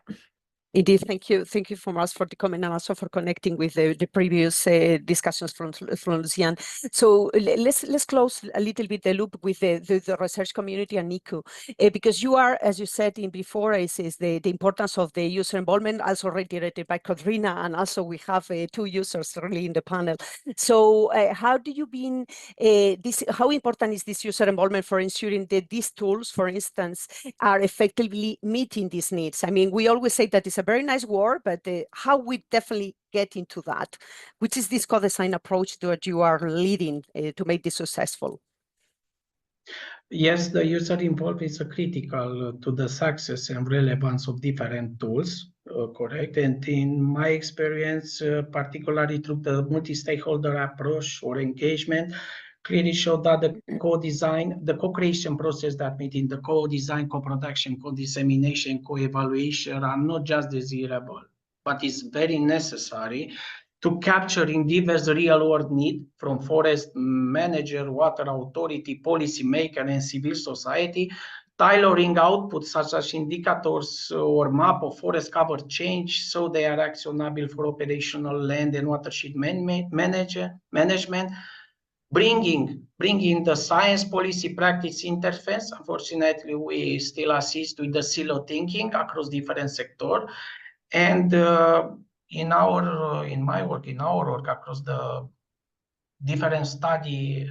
Indeed, thank you from us for the comment, and also for connecting with the previous discussions from Lucian. So let's close a little bit the loop with the research community and NICU, because you are, as you said in before, is the importance of the user involvement, also reiterated by Katrina, and also we have 2 users really in the panel. So how do you mean how important is this user involvement for ensuring that these tools, for instance, are effectively meeting these needs? I mean, we always say that it's a very nice word, but how we definitely get into that, which is this co-design approach that you are leading to make this successful?
Yes, the user involvement is critical to the success and relevance of different tools, correct? And in my experience, particularly through the multi-stakeholder approach or engagement, clearly showed that the co-design, the co-creation process that means the co-design, co-production, co-dissemination, co-evaluation are not just desirable, but is very necessary to capturing diverse real-world need from forest manager, water authority, policymaker, and civil society, tailoring outputs such as indicators or map of forest cover change so they are actionable for operational land and watershed management, bringing the science policy practice interface. Unfortunately, we still assist with the silo thinking across different sectors. And in my work, across the different study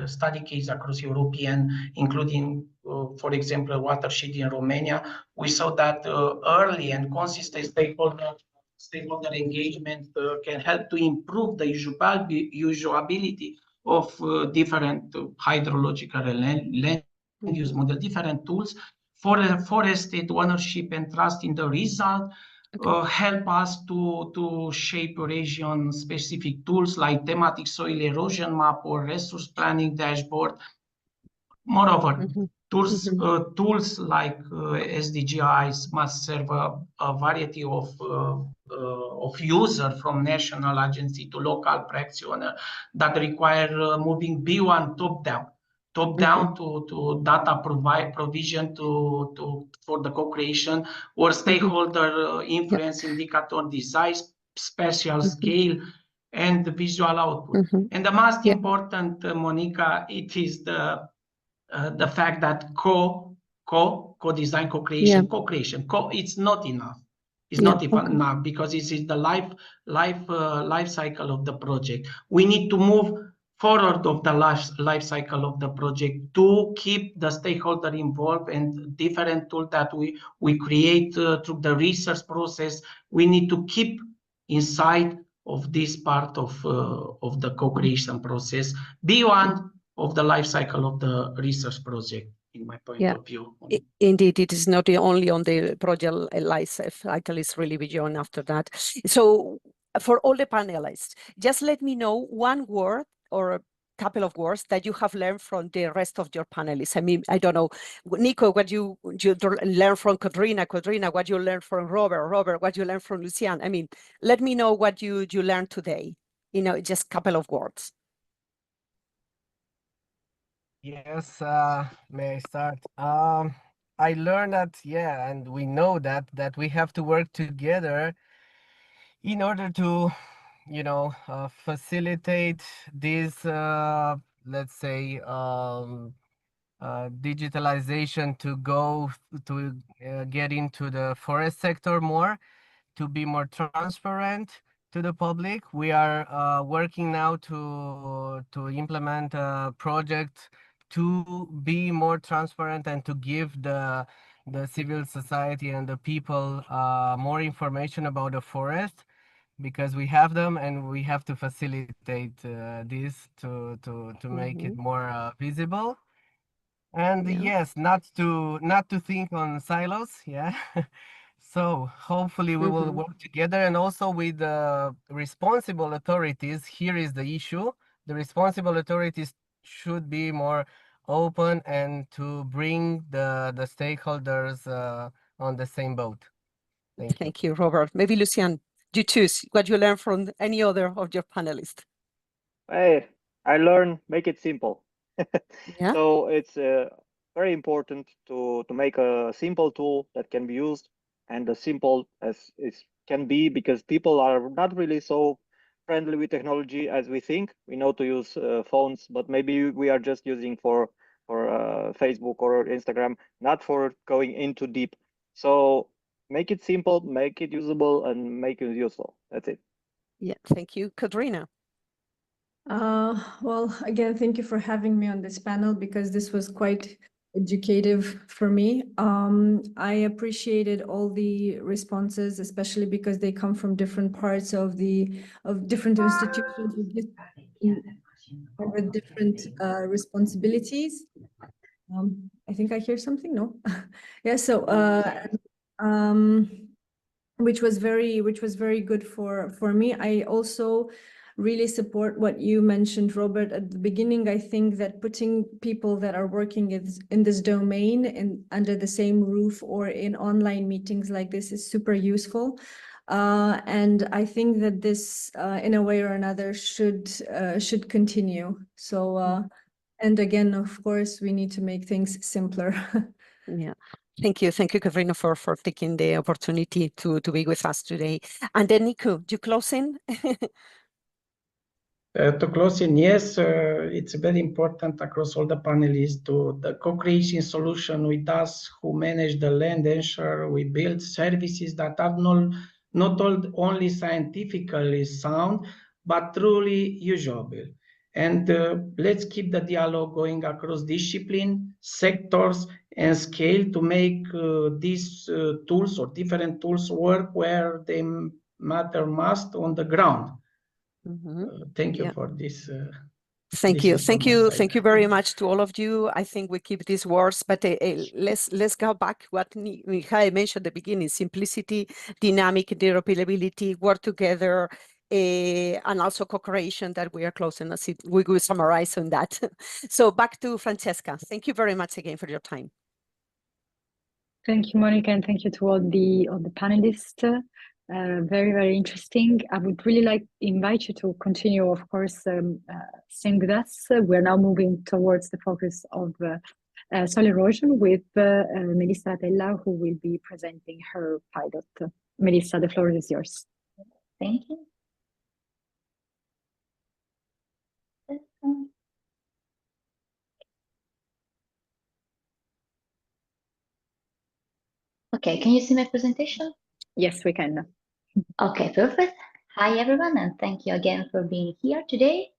case across European, including, for example, watershed in Romania, we saw that early and consistent stakeholder engagement can help to improve the usability of different hydrological and land use model, different tools for forested ownership and trust in the result. Help us to shape region specific tools like thematic soil erosion map or resource planning dashboard. Moreover, tools like SDGs-EYES must serve a variety of users, from national agency to local practitioner, that require moving beyond top down to data provision for the co-creation or stakeholder influence indicator design, spatial scale, and the visual output. And the most important, Monica, it is the fact that co-design, co-creation, it's not enough. It's not enough, because this is the life cycle of the project. We need to move forward of the life cycle of the project to keep the stakeholder involved, and different tools that we create through the research process. We need to keep inside of this part of the co-creation process beyond of the life cycle of the research project, in my point of view.
Indeed, it is not only on the project life cycle, it's really beyond after that. So for all the panelists, just let me know one word or a couple of words that you have learned from the rest of your panelists. I mean, I don't know, Nico, what you learned from Katrina, what you learned from Robert, what you learned from Lucian. I mean, let me know what you learned today, just a couple of words.
Yes, may I start? I learned that, and we know that we have to work together in order to, facilitate this, let's say, digitalization to go to get into the forest sector more, to be more transparent to the public. We are working now to implement a project to be more transparent and to give the civil society and the people more information about the forest, because we have them and we have to facilitate this to make it more visible. And yes, not to think on silos. So hopefully we will work together, and also with the responsible authorities. Here is the issue: the responsible authorities should be more open and to bring the stakeholders on the same boat.
Thank you, Robert. Maybe Lucian, you choose what you learned from any other of your panelists.
Hey, I learned make it simple. So it's very important to make a simple tool that can be used, and as simple as it can be, because people are not really so friendly with technology as we think. We know to use phones, but maybe we are just using for Facebook or Instagram, not for going into deep. So make it simple, make it usable, and make it useful. That's it.
Thank you. Katrina.
Well, again, thank you for having me on this panel, because this was quite educative for me. I appreciated all the responses, especially because they come from different parts of different institutions with different responsibilities. I think I hear something. No, So which was very good for me. I also really support what you mentioned, Robert, at the beginning. I think that putting people that are working in this domain and under the same roof or in online meetings like this is super useful. And I think that this, in a way or another, should continue. So, and again, of course, we need to make things simpler.
Thank you, Katrina, for taking the opportunity to be with us today. And then Nico, you closing?
To close in, yes, it's very important across all the panelists to the co-creation solution with us who manage the land, ensure we build services that are not only scientifically sound, but truly usable. And let's keep the dialogue going across discipline, sectors, and scale to make these tools or different tools work where they matter most on the ground. Thank you for this.
Thank you. Thank you very much to all of you. I think we keep these words, but let's go back what Mihai mentioned at the beginning: simplicity, dynamic interoperability, work together, and also co-creation that we are closing. We will summarize on that. So back to Francesca. Thank you very much again for your time.
Thank you, Monica, and thank you to all the panelists. Very, very interesting. I would really like to invite you to continue, of course, staying with us. We're now moving towards the focus of soil erosion with Melissa Atella, who will be presenting her pilot. Melissa, the floor is yours.
Thank you. Okay, can you see my presentation?
Yes, we can.
Okay, perfect. Hi, everyone, and thank you again for being here today.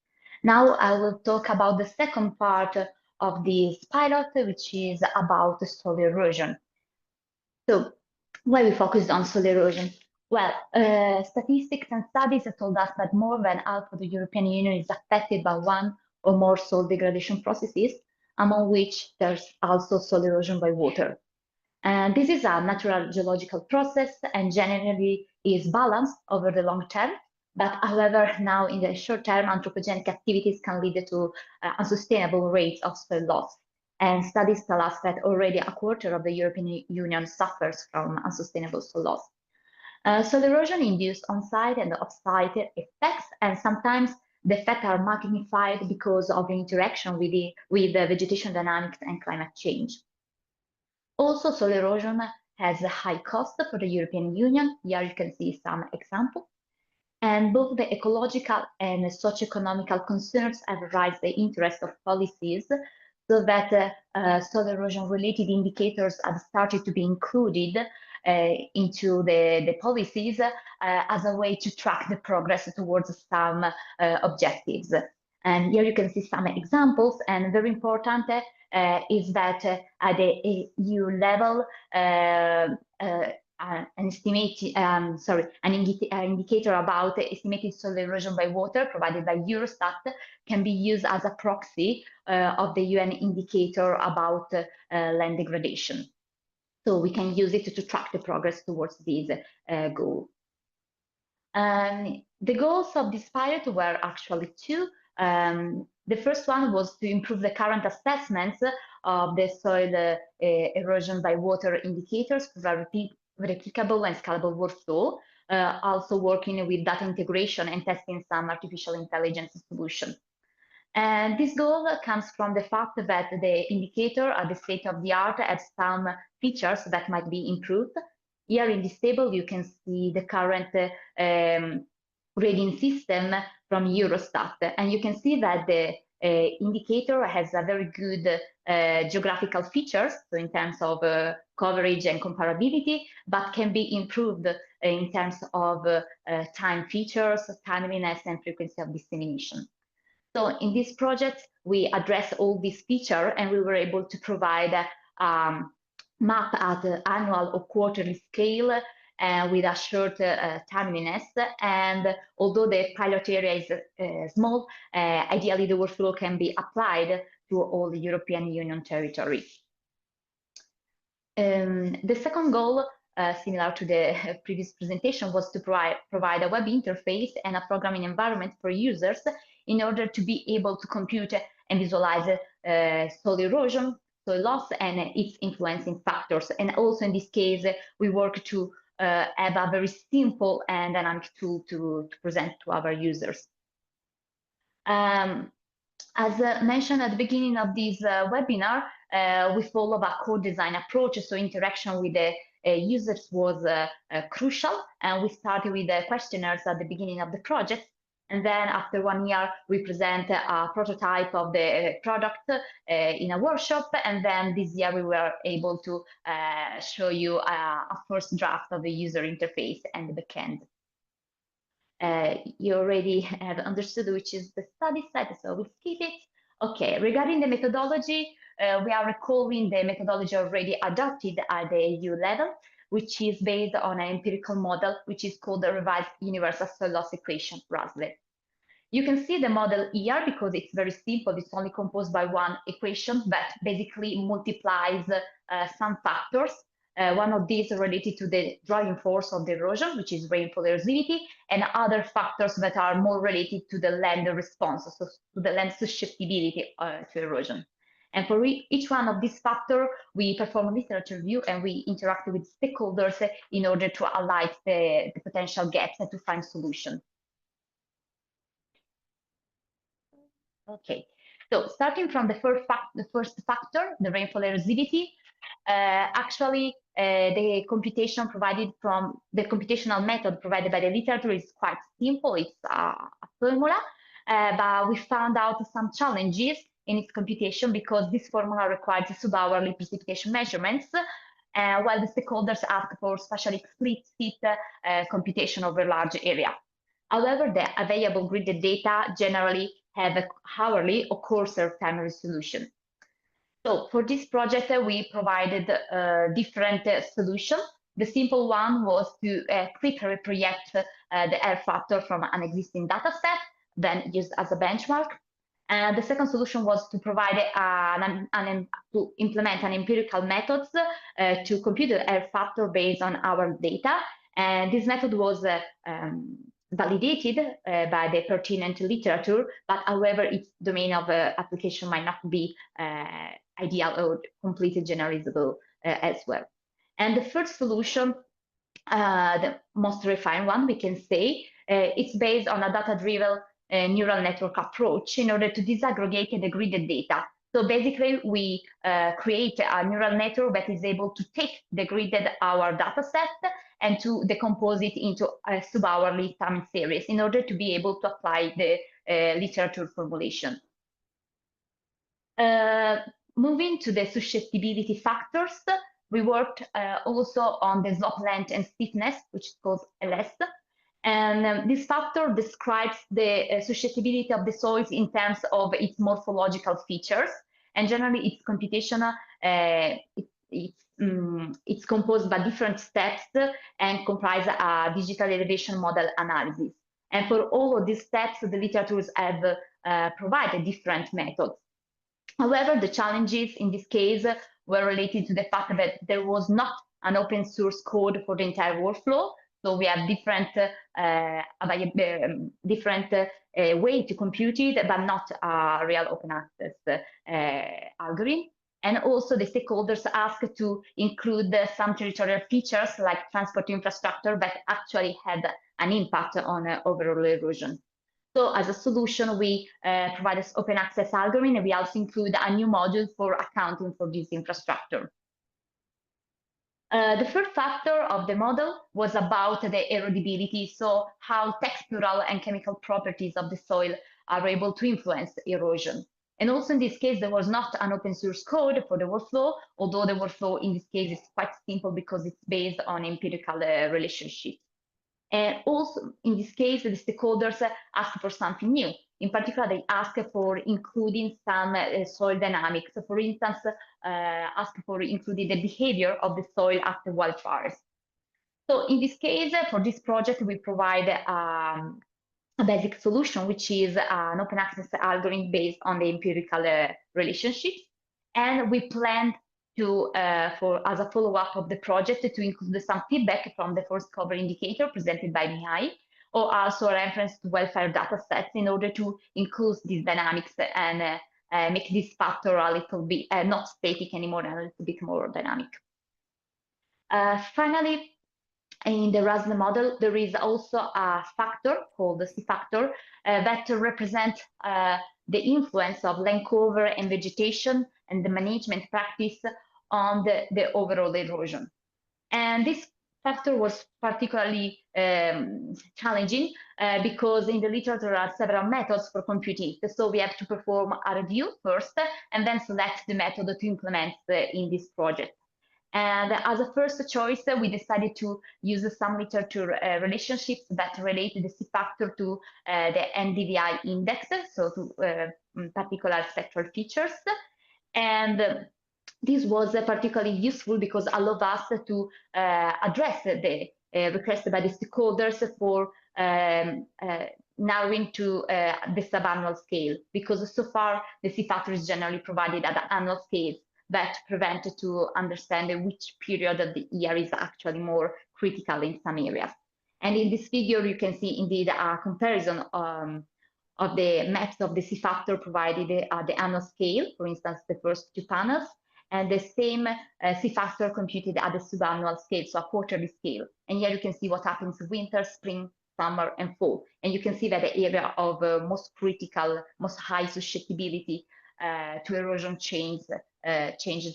Now I will talk about the second part of this pilot, which is about soil erosion. So why we focused on soil erosion? Well, statistics and studies have told us that more than half of the European Union is affected by one or more soil degradation processes, among which there's also soil erosion by water. And this is a natural geological process and generally is balanced over the long term. But however, now in the short term, anthropogenic activities can lead to unsustainable rates of soil loss. And studies tell us that already a quarter of the European Union suffers from unsustainable soil loss. Soil erosion induced on-site and off-site effects, and sometimes the effects are magnified because of the interaction with the vegetation dynamics and climate change. Also, soil erosion has a high cost for the European Union. Here you can see some examples. And both the ecological and socio-economical concerns have raised the interest of policies so that soil erosion related indicators have started to be included into the policies as a way to track the progress towards some objectives. And here you can see some examples, and very important is that at the EU level, an indicator about estimated soil erosion by water provided by Eurostat can be used as a proxy of the UN indicator about land degradation. So we can use it to track the progress towards this goal. The goals of this pilot were actually two. The first one was to improve the current assessments of the soil erosion by water indicators for a replicable and scalable workflow, also working with data integration and testing some artificial intelligence solution. And this goal comes from the fact that the indicator at the state of the art has some features that might be improved. Here in this table, you can see the current grading system from Eurostat, and you can see that the indicator has a very good geographical features, so in terms of coverage and comparability, but can be improved in terms of time features, timeliness, and frequency of dissemination. So in this project, we address all these features, and we were able to provide a map at the annual or quarterly scale with a short timeliness. And although the pilot area is small, ideally the workflow can be applied to all the European Union territory. The second goal, similar to the previous presentation, was to provide a web interface and a programming environment for users in order to be able to compute and visualize soil erosion, soil loss, and its influencing factors. And also in this case, we work to have a very simple and dynamic tool to present to our users. As mentioned at the beginning of this webinar, we follow a co-design approach, so interaction with the users was crucial, and we started with the questionnaires at the beginning of the project. And then after 1 year, we present a prototype of the product in a workshop. And then this year, we were able to show you a first draft of the user interface and the backend. You already have understood which is the study set, so we'll skip it. Okay, regarding the methodology, we are recalling the methodology already adopted at the EU level, which is based on an empirical model, which is called the Revised Universal Soil Loss Equation, RUSLE. You can see the model here because it's very simple. It's only composed by one equation that basically multiplies some factors. One of these related to the driving force of the erosion, which is rainfall erosivity, and other factors that are more related to the land response, so to the land susceptibility to erosion. And for each one of these factors, we perform a literature review and we interact with stakeholders in order to highlight the potential gaps and to find solutions. Okay, so starting from the first factor, the rainfall erosivity, actually the computation provided from the computational method provided by the literature is quite simple. It's a formula, but we found out some challenges in its computation because this formula requires sub-hourly precipitation measurements, while the stakeholders ask for spatially explicit computation over a large area. However, the available gridded data generally have an hourly or coarser time resolution. So for this project, we provided different solutions. The simple one was to quickly project the air factor from an existing data set, then used as a benchmark. And the second solution was to provide to implement an empirical methods to compute the air factor based on our data. And this method was validated by the pertinent literature, but however, its domain of application might not be ideal or completely generalizable as well. And the third solution, the most refined one, we can say, it's based on a data-driven neural network approach in order to disaggregate the gridded data. So basically, we create a neural network that is able to take the gridded our data set and to decompose it into a sub-hourly time series in order to be able to apply the literature formulation. Moving to the susceptibility factors, we worked also on the slope length and stiffness, which is called LS. And this factor describes the susceptibility of the soils in terms of its morphological features. And generally, its computation, it's composed by different steps and comprise a digital elevation model analysis. And for all of these steps, the literatures have provided different methods. However, the challenges in this case were related to the fact that there was not an open source code for the entire workflow. So we have different way to compute it, but not a real open access algorithm. And also the stakeholders asked to include some territorial features like transport infrastructure that actually had an impact on overall erosion. So as a solution, we provide this open access algorithm, and we also include a new module for accounting for this infrastructure. The third factor of the model was about the erodibility, so how textural and chemical properties of the soil are able to influence erosion. And also in this case, there was not an open source code for the workflow, although the workflow in this case is quite simple because it's based on empirical relationships. And also in this case, the stakeholders asked for something new. In particular, they asked for including some soil dynamics. So for instance, asked for including the behavior of the soil after wildfires. So in this case, for this project, we provide a basic solution, which is an open access algorithm based on the empirical relationships. And we planned to, as a follow-up of the project, to include some feedback from the forest cover indicator presented by Mihai, or also a reference to welfare data sets in order to include these dynamics and make this factor a little bit not static anymore and a little bit more dynamic. Finally, in the RUSLE model, there is also a factor called the C factor that represents the influence of land cover and vegetation and the management practice on the overall erosion. And this factor was particularly challenging because in the literature there are several methods for computing it. So we have to perform a review first and then select the method to implement in this project. And as a first choice, we decided to use some literature relationships that relate the C factor to the NDVI index, so to particular spectral features. And this was particularly useful because it allowed us to address the request by the stakeholders for narrowing to the subannual scale, because so far the C factor is generally provided at the annual scale that prevent to understand which period of the year is actually more critical in some areas. And in this figure, you can see indeed a comparison of the maps of the C factor provided at the annual scale, for instance, the first two panels, and the same C factor computed at the subannual scale, so a quarterly scale. And here you can see what happens winter, spring, summer, and fall. And you can see that the area of most critical, most high susceptibility to erosion changes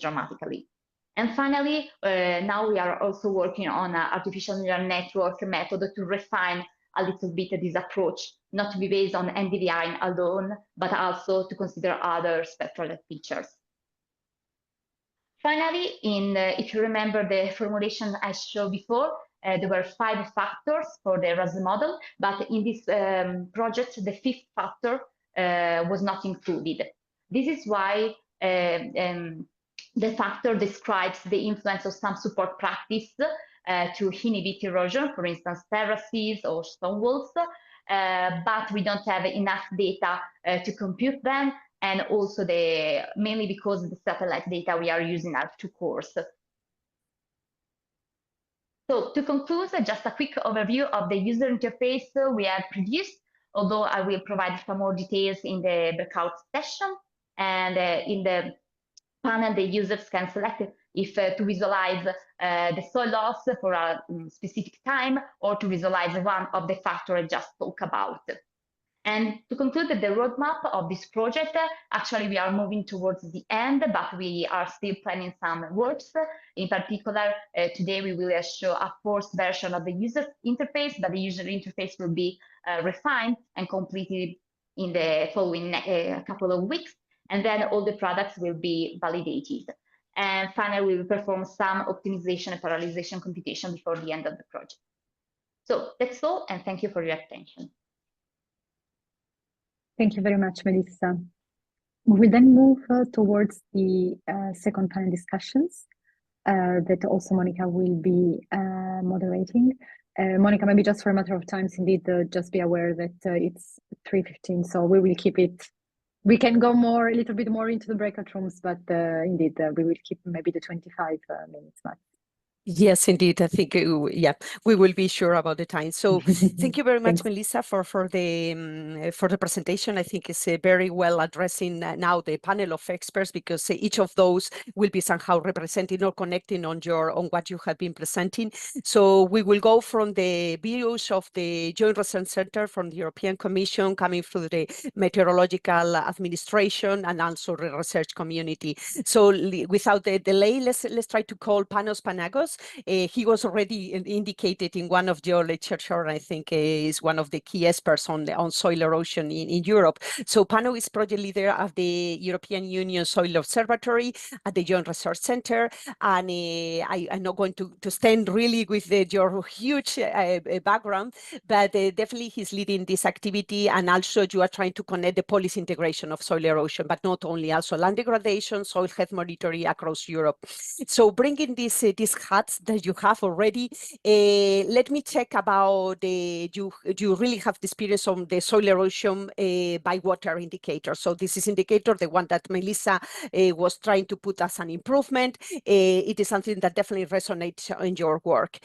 dramatically. And finally, now we are also working on an artificial neural network method to refine a little bit this approach, not to be based on NDVI alone, but also to consider other spectral features. Finally, if you remember the formulation I showed before, there were 5 factors for the Erosion model, but in this project, the 5th factor was not included. This is why the factor describes the influence of some support practice to inhibit erosion, for instance, terraces or stone walls, but we don't have enough data to compute them, and also mainly because the satellite data we are using are too coarse. So to conclude, just a quick overview of the user interface we have produced, although I will provide some more details in the breakout session. And in the panel, the users can select if to visualize the soil loss for a specific time, or to visualize one of the factors I just talked about. And to conclude the roadmap of this project, actually we are moving towards the end, but we are still planning some works. In particular, today we will show a 4th version of the user interface, but the user interface will be refined and completed in the following couple of weeks. And then all the products will be validated. And finally, we will perform some optimization and parallelization computation before the end of the project. So that's all, and thank you for your attention.
Thank you very much, Melissa. We will then move towards the second panel discussions that also Monica will be moderating. Monica, maybe just for a matter of time, indeed, just be aware that it's 3:15, so we will keep it. We can go a little bit more into the breakout rooms, but indeed, we will keep maybe the 25 minutes max.
Yes, indeed. I think, yeah, we will be sure about the time. So thank you very much, Melissa, for the presentation. I think it's very well addressing now the panel of experts, because each of those will be somehow representing or connecting on what you have been presenting. So we will go from the views of the Joint Research Center from the European Commission, coming through the meteorological administration and also the research community. So without the delay, let's try to call Panos Panagos. He was already indicated in one of your literature. I think is one of the key experts on soil erosion in Europe. So Pano is project leader of the European Union Soil Observatory at the Joint Research Center. And I'm not going to stand really with your huge background, but definitely he's leading this activity. And also you are trying to connect the policy integration of soil erosion, but not only, also land degradation, soil health monitoring across Europe. So bringing these hats that you have already, let me check about you really have the experience on the soil erosion by water indicator. So this is indicator, the one that Melissa was trying to put as an improvement. It is something that definitely resonates in your work.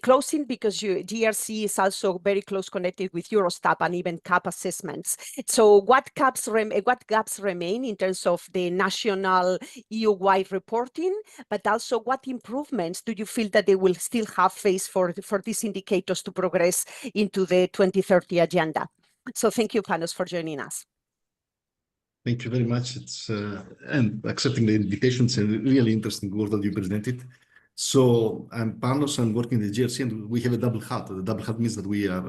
Closing, because GRC is also very close connected with Eurostat and even CAP assessments. So what gaps remain in terms of the national EU-wide reporting, but also what improvements do you feel that they will still have face for these indicators to progress into the 2030 agenda? So thank you, Panos, for joining us.
Thank you very much. It's and accepting the invitation. It's a really interesting work that you presented. So I'm Panos, I'm working in the GRC, and we have a double hat. The double hat means that we are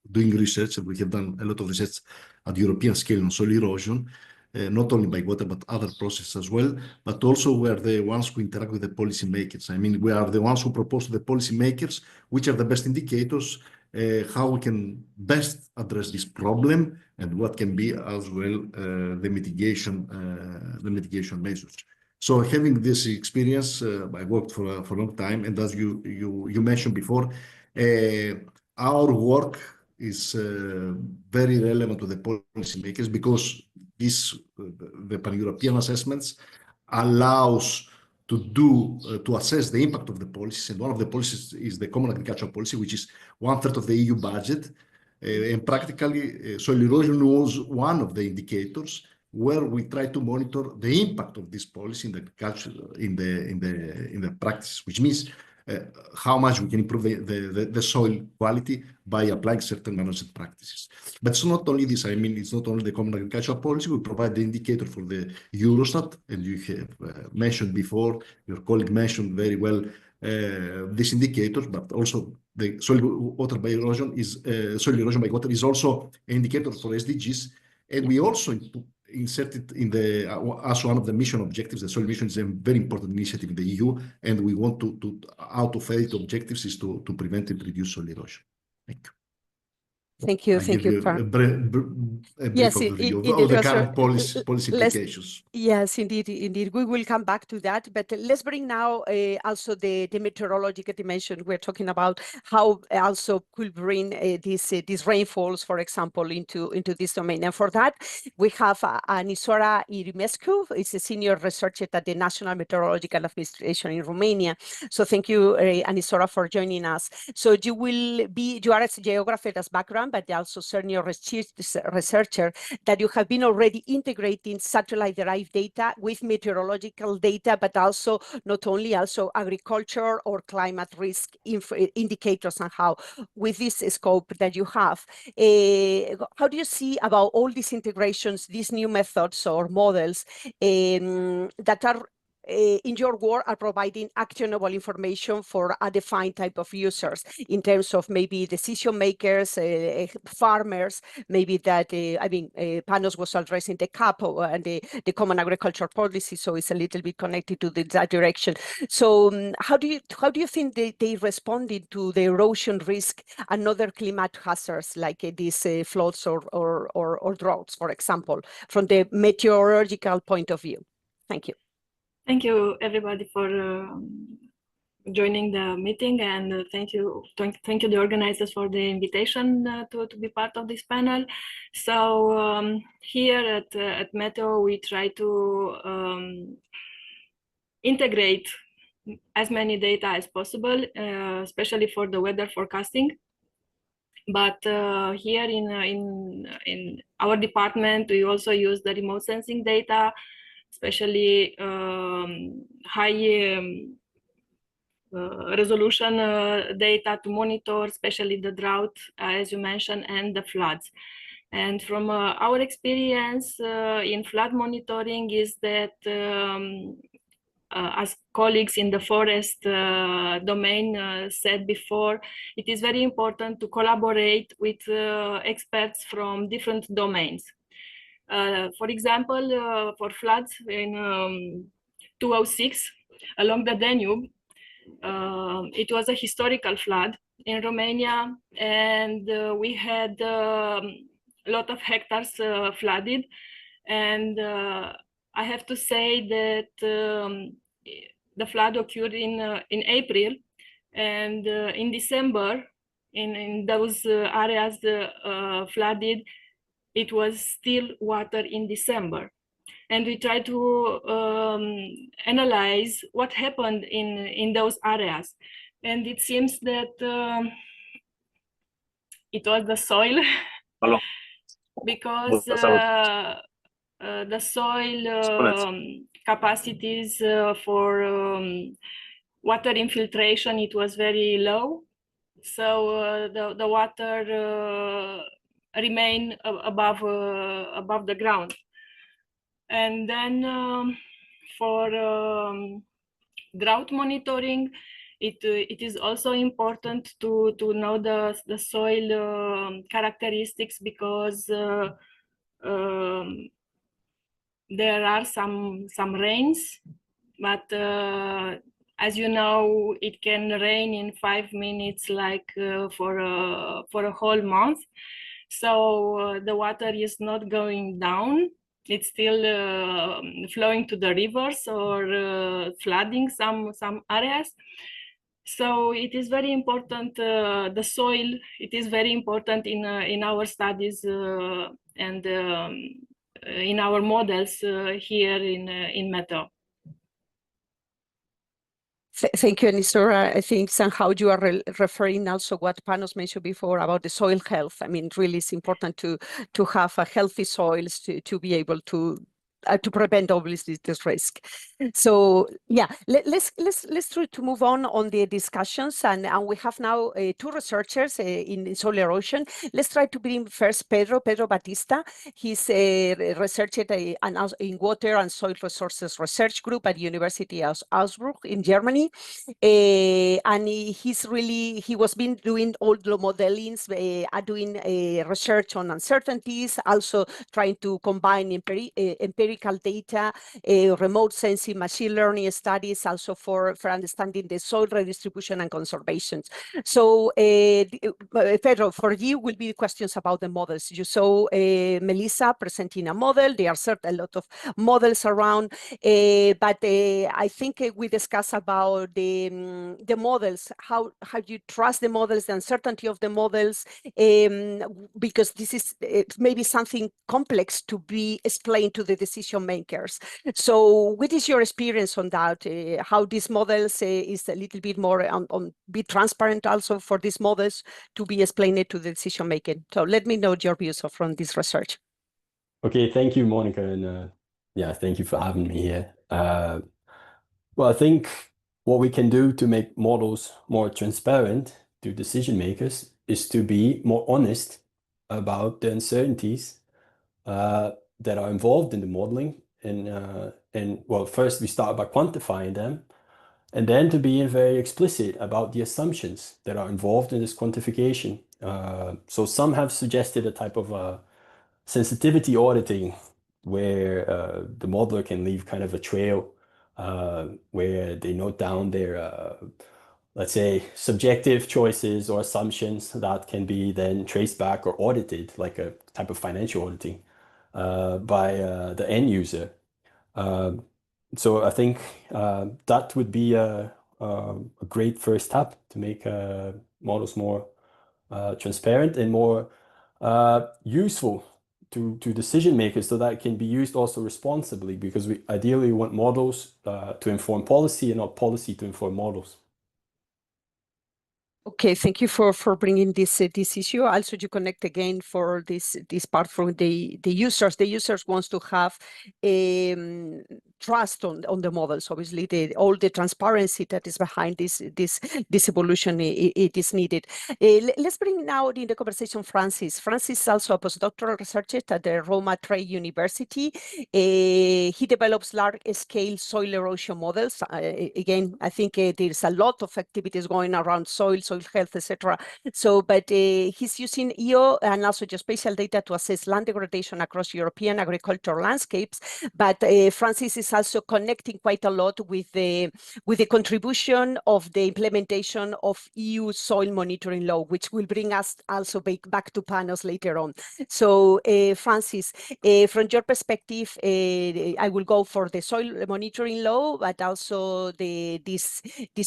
doing research, and we have done a lot of research at European scale on soil erosion, not only by water, but other processes as well. But also we are the ones who interact with the policymakers. I mean, we are the ones who propose to the policymakers which are the best indicators, how we can best address this problem, and what can be as well the mitigation measures. So having this experience, I worked for a long time, and as you mentioned before, our work is very relevant to the policymakers because the pan-European assessments allows to assess the impact of the policies, and one of the policies is the Common Agricultural Policy, which is 1/3 of the EU budget, and practically soil erosion was one of the indicators where we try to monitor the impact of this policy in the agriculture, in the practice, which means how much we can improve the soil quality by applying certain management practices. But it's not only this. I mean, it's not only the Common Agricultural Policy. We provide the indicator for the Eurostat, and you have mentioned before, your colleague mentioned very well these indicators, but also the soil erosion by water is also an indicator for SDGs, and we also inserted in as one of the mission objectives. The soil mission is a very important initiative in the EU, and we want to out of 8 objectives is to prevent and reduce soil erosion. Thank you.
Thank you. Thank you.
A brief overview of the current policy implications.
Yes, indeed. We will come back to that, but let's bring now also the meteorological dimension. We're talking about how also could bring these rainfalls, for example, into this domain. And for that, we have Anisora Irimescu. It's a senior researcher at the National Meteorological Administration in Romania. So thank you, Anisora, for joining us. So you are a geographer as background, but also senior researcher that you have been already integrating satellite-derived data with meteorological data, but also not only also agriculture or climate risk indicators, and how with this scope that you have, how do you see about all these integrations, these new methods or models that are in your work are providing actionable information for a defined type of users in terms of maybe decision makers, farmers, maybe that, Panos was addressing the CAP and the Common Agricultural Policy, so it's a little bit connected to that direction. So how do you think they responded to the erosion risk and other climate hazards like these floods or droughts, for example, from the meteorological point of view? Thank you.
Thank you, everybody, for joining the meeting, and thank you the organizers for the invitation to be part of this panel. So here at Meteo, we try to integrate as many data as possible, especially for the weather forecasting. But here in our department, we also use the remote sensing data, especially high resolution data to monitor, especially the drought, as you mentioned, and the floods. And from our experience in flood monitoring is that as colleagues in the forest domain said before, it is very important to collaborate with experts from different domains. For example, for floods in 2006 along the Danube, it was a historical flood in Romania, and we had a lot of hectares flooded. And I have to say that the flood occurred in April, and in December, in those areas flooded, it was still water in December. And we try to analyze what happened in those areas. And it seems that it was the soil, because the soil capacities for water infiltration, it was very low. So the water remain above the ground. And then for drought monitoring. It is also important to know the soil characteristics, because there are some rains, but as you know, it can rain in 5 minutes, like for a whole month. So the water is not going down. It's still flowing to the rivers or flooding some areas. So it is very important, the soil, it is very important in our studies and in our models here in Meteo.
Thank you, Anisora. I think somehow you are referring also what Panos mentioned before about the soil health. I mean, really, it's important to have a healthy soils to be able to prevent obviously this risk. So yeah, let's try to move on the discussions, and we have now two researchers in soil erosion. Let's try to bring first Pedro Batista. He's a researcher in water and soil resources research group at the University of Augsburg in Germany, and he was been doing all the modelings, doing research on uncertainties, also trying to combine empirical data, remote sensing, machine learning studies, also for understanding the soil redistribution and conservation. So Pedro, for you will be questions about the models. You saw Melissa presenting a model. There are a lot of models around, but I think we discussed about the models, how you trust the models, the uncertainty of the models, because this is maybe something complex to be explained to the decision makers. So what is your experience on that? How these models is a little bit more on be transparent also for these models to be explained to the decision making. So let me know your views from this research.
Okay, thank you, Monica, and yeah, thank you for having me here. Well, I think what we can do to make models more transparent to decision makers is to be more honest about the uncertainties that are involved in the modeling, and well, first we start by quantifying them, and then to be very explicit about the assumptions that are involved in this quantification. So some have suggested a type of sensitivity auditing where the modeler can leave kind of a trail where they note down their let's say subjective choices or assumptions that can be then traced back or audited, like a type of financial auditing by the end user. So I think that would be a great first step to make models more transparent and more useful to decision makers, so that it can be used also responsibly, because we ideally want models to inform policy and not policy to inform models.
Okay, thank you for bringing this issue. Also, you connect again for this part from the users. The users wants to have trust on the models. Obviously, all the transparency that is behind this evolution, it is needed. Let's bring now in the conversation Francis. Francis is also a postdoctoral researcher at the Roma Trade University. He develops large-scale soil erosion models. Again, I think there's a lot of activities going around soil health, etc. So, but he's using EO and also geospatial data to assess land degradation across European agricultural landscapes. But Francis is also connecting quite a lot with the contribution of the implementation of EU soil monitoring law, which will bring us also back to Panos later on. So, Francis, from your perspective, I will go for the soil monitoring law, but also this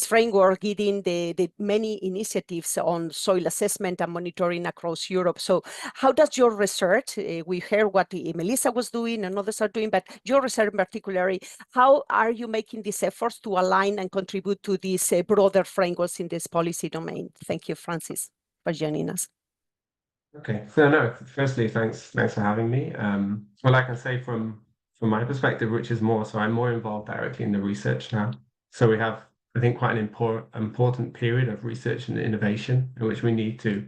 framework getting the many initiatives on soil assessment and monitoring across Europe. So how does your research, we heard what Melissa was doing and others are doing, but your research particularly, how are you making these efforts to align and contribute to these broader frameworks in this policy domain? Thank you, Francis, for joining us.
Okay, so no, firstly, thanks for having me. Well, I can say from my perspective, which is more, so I'm more involved directly in the research now. So we have, I think, quite an important period of research and innovation in which we need to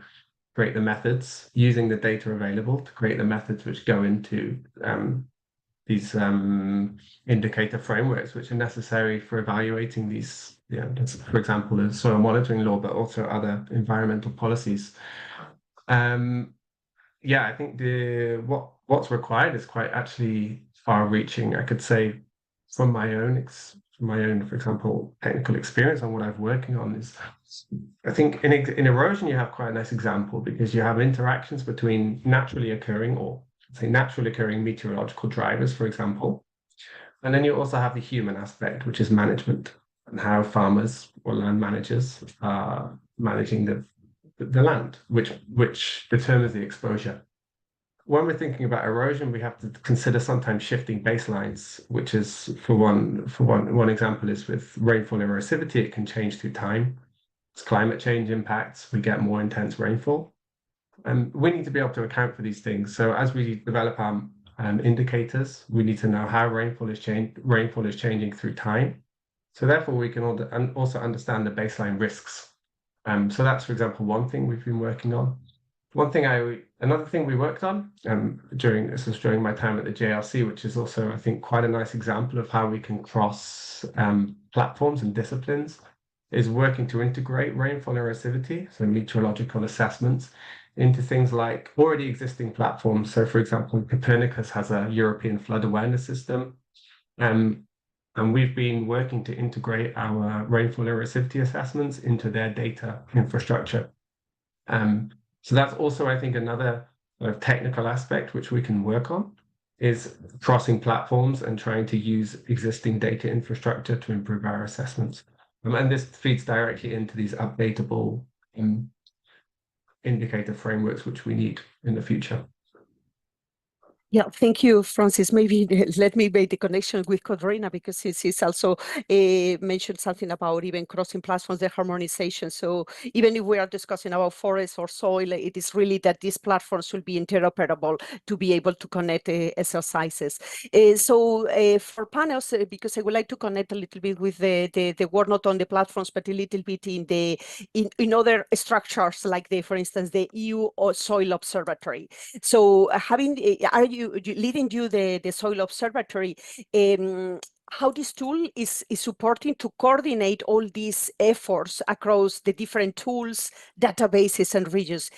create the methods using the data available to create the methods which go into indicator frameworks which are necessary for evaluating these, for example, the soil monitoring law, but also other environmental policies. Yeah, I think what's required is quite actually far-reaching. I could say from my own, for example, technical experience on what I'm working on is, I think in erosion you have quite a nice example because you have interactions between naturally occurring meteorological drivers, for example, and then you also have the human aspect, which is management and how farmers or land managers are managing the land, which determines the exposure. When we're thinking about erosion, we have to consider sometimes shifting baselines, which is one example is with rainfall erosivity. It can change through time. As climate change impacts, we get more intense rainfall. And we need to be able to account for these things. So as we develop our indicators, we need to know how rainfall is changing through time. So therefore, we can also understand the baseline risks. So that's, for example, one thing we've been working on. Another thing we worked on during my time at the JRC, which is also, I think, quite a nice example of how we can cross platforms and disciplines, is working to integrate rainfall erosivity, so meteorological assessments, into things like already existing platforms. So, for example, Copernicus has a European flood awareness system, and we've been working to integrate our rainfall erosivity assessments into their data infrastructure. So that's also, I think, another technical aspect which we can work on, is crossing platforms and trying to use existing data infrastructure to improve our assessments. And this feeds directly into these updatable indicator frameworks which we need in the future.
Yeah, thank you, Francis. Maybe let me make the connection with Katrina, because he's also mentioned something about even crossing platforms, the harmonization. So even if we are discussing about forest or soil, it is really that these platforms should be interoperable to be able to connect exercises. So for panels, because I would like to connect a little bit with the work not on the platforms, but a little bit in other structures, like for instance, the EU or Soil Observatory. So leading the Soil Observatory, how this tool is supporting to coordinate all these efforts across the different tools, databases, and regions.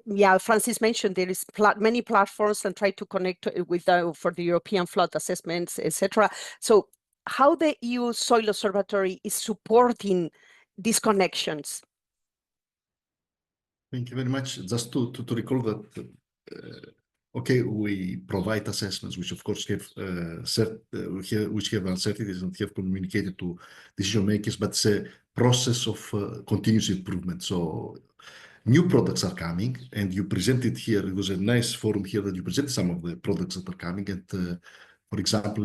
Yeah, Francis mentioned there is many platforms and try to connect with for the European flood assessments, etc. So how the EU Soil Observatory is supporting these connections?
Thank you very much. Just to recall that, okay, we provide assessments which, of course, have which have uncertainties and have communicated to decision makers, but it's a process of continuous improvement. So new products are coming, and you presented here. It was a nice forum here that you presented some of the products that are coming. And for example,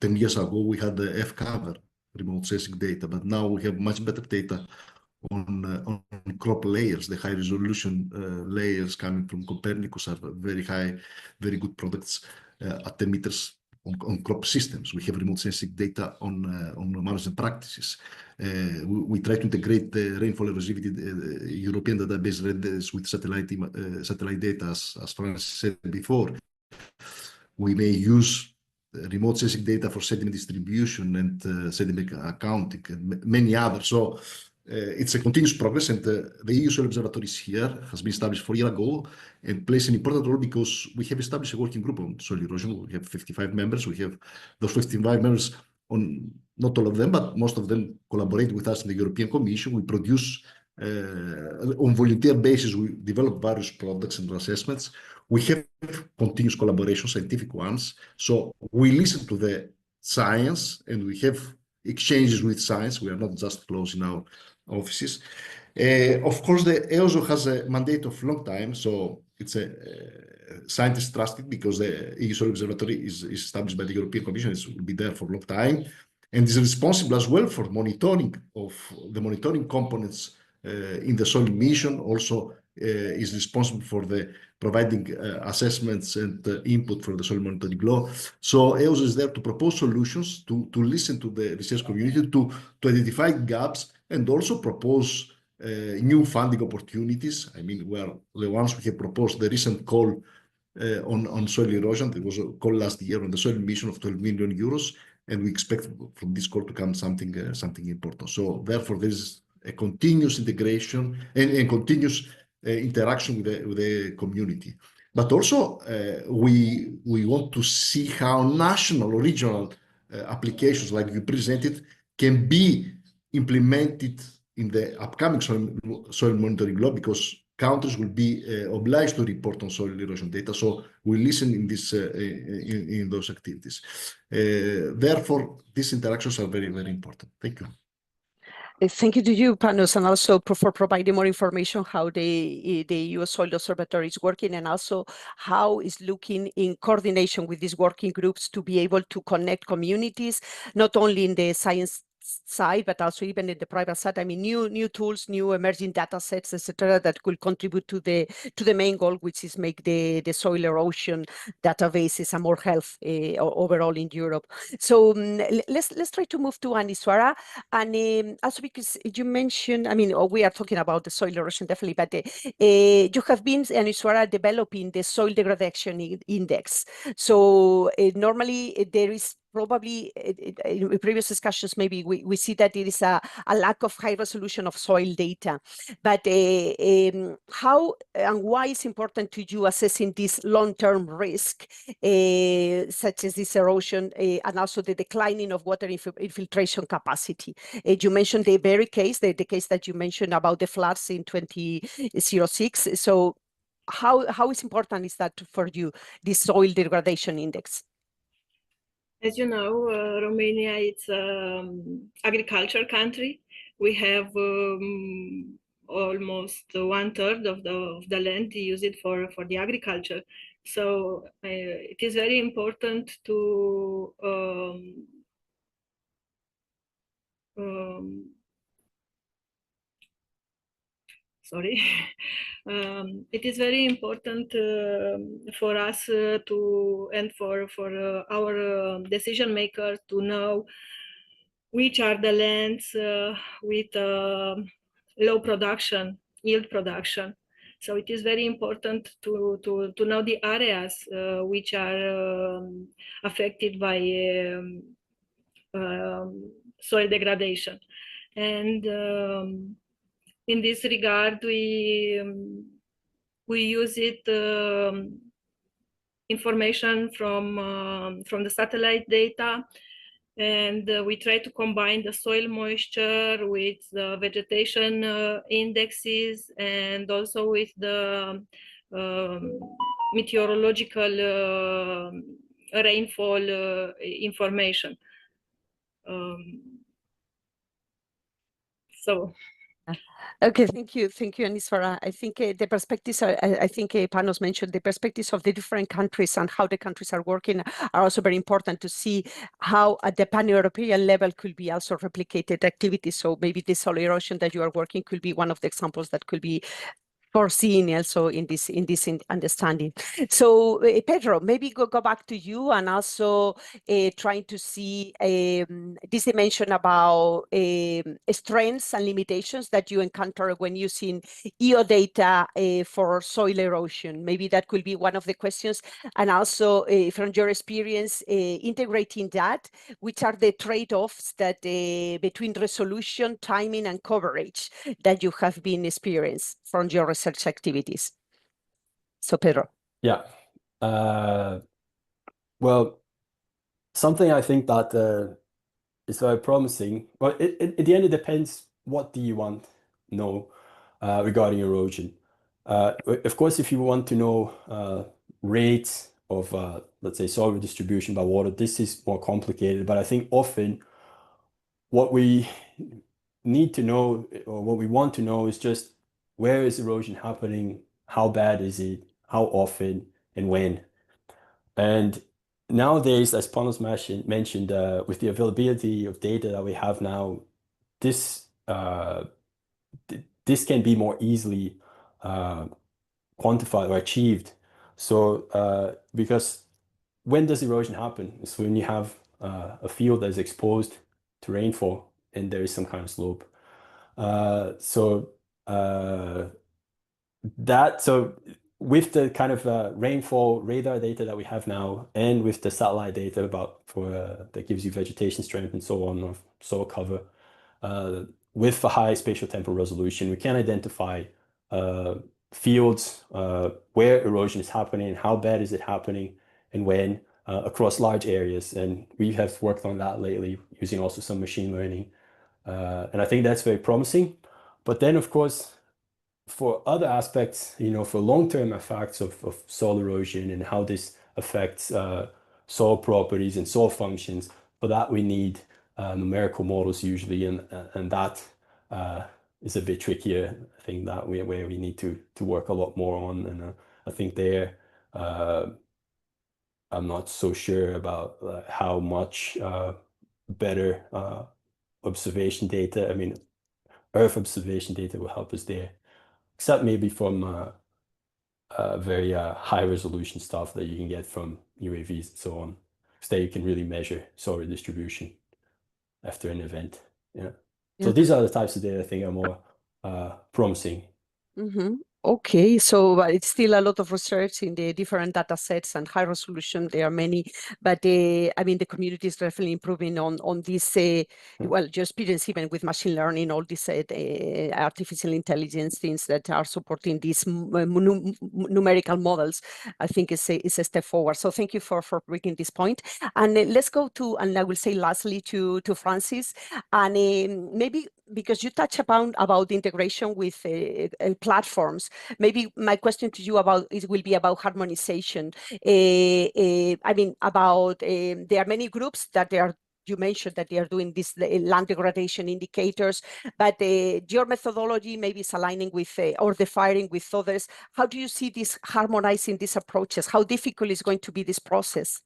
10 years ago, we had the F-cover remote sensing data, but now we have much better data on crop layers. The high resolution layers coming from Copernicus are very high, very good products at 10 meters on crop systems. We have remote sensing data on management practices. We try to integrate the rainfall erosivity European database with satellite data, as Francis said before. We may use remote sensing data for sediment distribution and sediment accounting and many others. So it's a continuous progress, and the EU Soil Observatory is here, has been established 4 years ago, and plays an important role because we have established a working group on soil erosion. We have 55 members. We have those 55 members, not all of them, but most of them collaborate with us in the European Commission. We produce on volunteer basis, we develop various products and assessments. We have continuous collaboration, scientific ones. So we listen to the science and we have exchanges with science. We are not just closing our offices. Of course, the EOSO has a mandate of long time, so it's a scientist trusted because the EU Soil Observatory is established by the European Commission. It will be there for a long time, and is responsible as well for monitoring of the monitoring components in the soil mission. Also is responsible for the providing assessments and input for the soil monitoring law. So EOSO is there to propose solutions, to listen to the research community, to identify gaps, and also propose new funding opportunities. I mean, we are the ones who have proposed the recent call on soil erosion. There was a call last year on the soil emission of 12 million euros, and we expect from this call to come something important. So therefore, there is a continuous integration and continuous interaction with the community. But also, we want to see how national or regional applications like you presented can be implemented in the upcoming soil monitoring law, because countries will be obliged to report on soil erosion data. So we listen in this in those activities. Therefore, these interactions are very, very important. Thank you.
Thank you to you, Panos, and also for providing more information how the EU Soil Observatory is working, and also how it's looking in coordination with these working groups to be able to connect communities, not only in the science side, but also even in the private side. I mean, new tools, new emerging data sets, etc., that could contribute to the main goal, which is make the soil erosion databases a more health overall in Europe. So let's try to move to Aniswara, and also because you mentioned, I mean, we are talking about the soil erosion definitely, but you have been, Aniswara, developing the soil degradation index. So normally there is probably in previous discussions, maybe we see that there is a lack of high resolution of soil data. But how and why is important to you assessing this long-term risk, such as this erosion and also the declining of water infiltration capacity? You mentioned the very case, the case that you mentioned about the floods in 2006. So how is important is that for you, this soil degradation index?
As you know, Romania is agriculture country. We have almost 1/3 of the land used for the agriculture. So it is very important to sorry. It is very important for us to, and for our decision makers to know which are the lands with low production, yield production. So it is very important to know the areas which are affected by soil degradation. And in this regard, we use it information from the satellite data, and we try to combine the soil moisture with the vegetation indexes, and also with the meteorological rainfall information. So.
Okay, thank you, Aniswara. I think the perspectives, I think Panos mentioned the perspectives of the different countries and how the countries are working are also very important to see how at the pan-European level could be also replicated activities. So maybe the soil erosion that you are working could be one of the examples that could be foreseen also in this understanding. So Pedro, maybe go back to you, and also trying to see this dimension about strengths and limitations that you encounter when using EO data for soil erosion. Maybe that could be one of the questions, and also from your experience integrating that, which are the trade-offs that between resolution, timing, and coverage that you have been experienced from your research activities. So Pedro.
Yeah. Well, something I think that is very promising. Well, at the end, it depends what do you want to know regarding erosion. Of course, if you want to know rates of, let's say, soil distribution by water, this is more complicated. But I think often what we need to know, or what we want to know, is just where is erosion happening, how bad is it, how often, and when. And nowadays, as Panos mentioned, with the availability of data that we have now, this can be more easily quantified or achieved. So because when does erosion happen? It's when you have a field that is exposed to rainfall and there is some kind of slope. So with the kind of rainfall radar data that we have now, and with the satellite data that gives you vegetation strength and so on, of soil cover, with a high spatial temporal resolution, we can identify fields where erosion is happening, how bad is it happening, and when, across large areas. And we have worked on that lately using also some machine learning. And I think that's very promising. But then, of course, for other aspects, for long-term effects of soil erosion and how this affects soil properties and soil functions, for that we need numerical models usually, and that is a bit trickier. I think that where we need to work a lot more on, and I think there I'm not so sure about how much better observation data. I mean, Earth observation data will help us there, except maybe from very high resolution stuff that you can get from UAVs and so on. So there you can really measure soil distribution after an event. Yeah. So these are the types of data I think are more promising.
Okay, so it's still a lot of research in the different data sets and high resolution. There are many, but I mean, the community is definitely improving on this. Well, your experience even with machine learning, all these artificial intelligence things that are supporting these numerical models, I think is a step forward. So thank you for bringing this point. And let's go to, and I will say lastly to Francis, and maybe because you touch upon about integration with platforms. Maybe my question to you will be about harmonization. I mean, about there are many groups that you mentioned that they are doing this land degradation indicators, but your methodology maybe is aligning with or differing with others. How do you see this harmonizing these approaches? How difficult is going to be this process?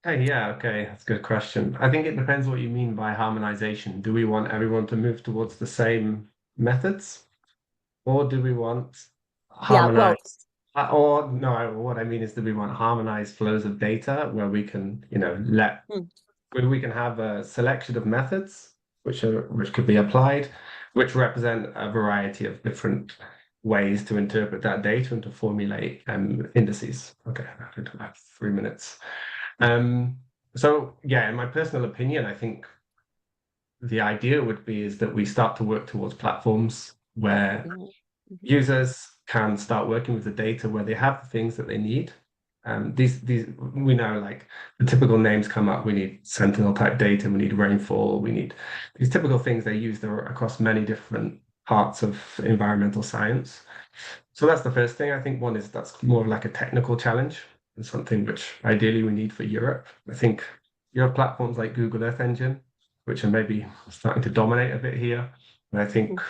Okay, that's a good question. I think it depends what you mean by harmonization. Do we want everyone to move towards the same methods, or do we want harmonized? Or no, what I mean is, do we want harmonized flows of data where we can, where we can have a selection of methods which could be applied, which represent a variety of different ways to interpret that data and to formulate indices. Okay, I think I have 3 minutes. So yeah, in my personal opinion, I think the idea would be is that we start to work towards platforms where users can start working with the data where they have the things that they need. These we know, like the typical names come up. We need Sentinel type data. We need rainfall. We need these typical things they use across many different parts of environmental science. So that's the first thing. I think one is that's more of like a technical challenge, and something which ideally we need for Europe. I think you have platforms like Google Earth Engine, which are maybe starting to dominate a bit here. And I think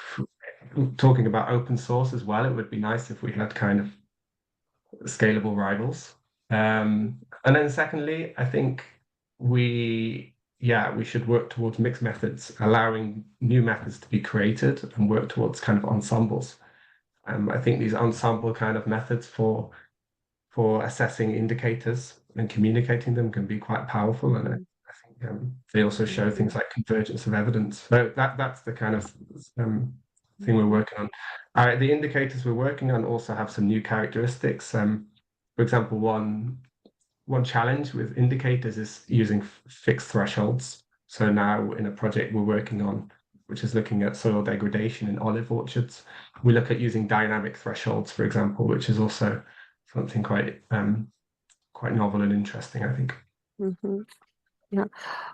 talking about open source as well, it would be nice if we had kind of scalable rivals. And then secondly, I think we should work towards mixed methods, allowing new methods to be created and work towards kind of ensembles. I think these ensemble kind of methods for assessing indicators and communicating them can be quite powerful, and I think they also show things like convergence of evidence. So that's the kind of thing we're working on. The indicators we're working on also have some new characteristics. For example, one challenge with indicators is using fixed thresholds. So now in a project we're working on, which is looking at soil degradation in olive orchards, we look at using dynamic thresholds, for example, which is also something quite novel and interesting, I think.
Yeah.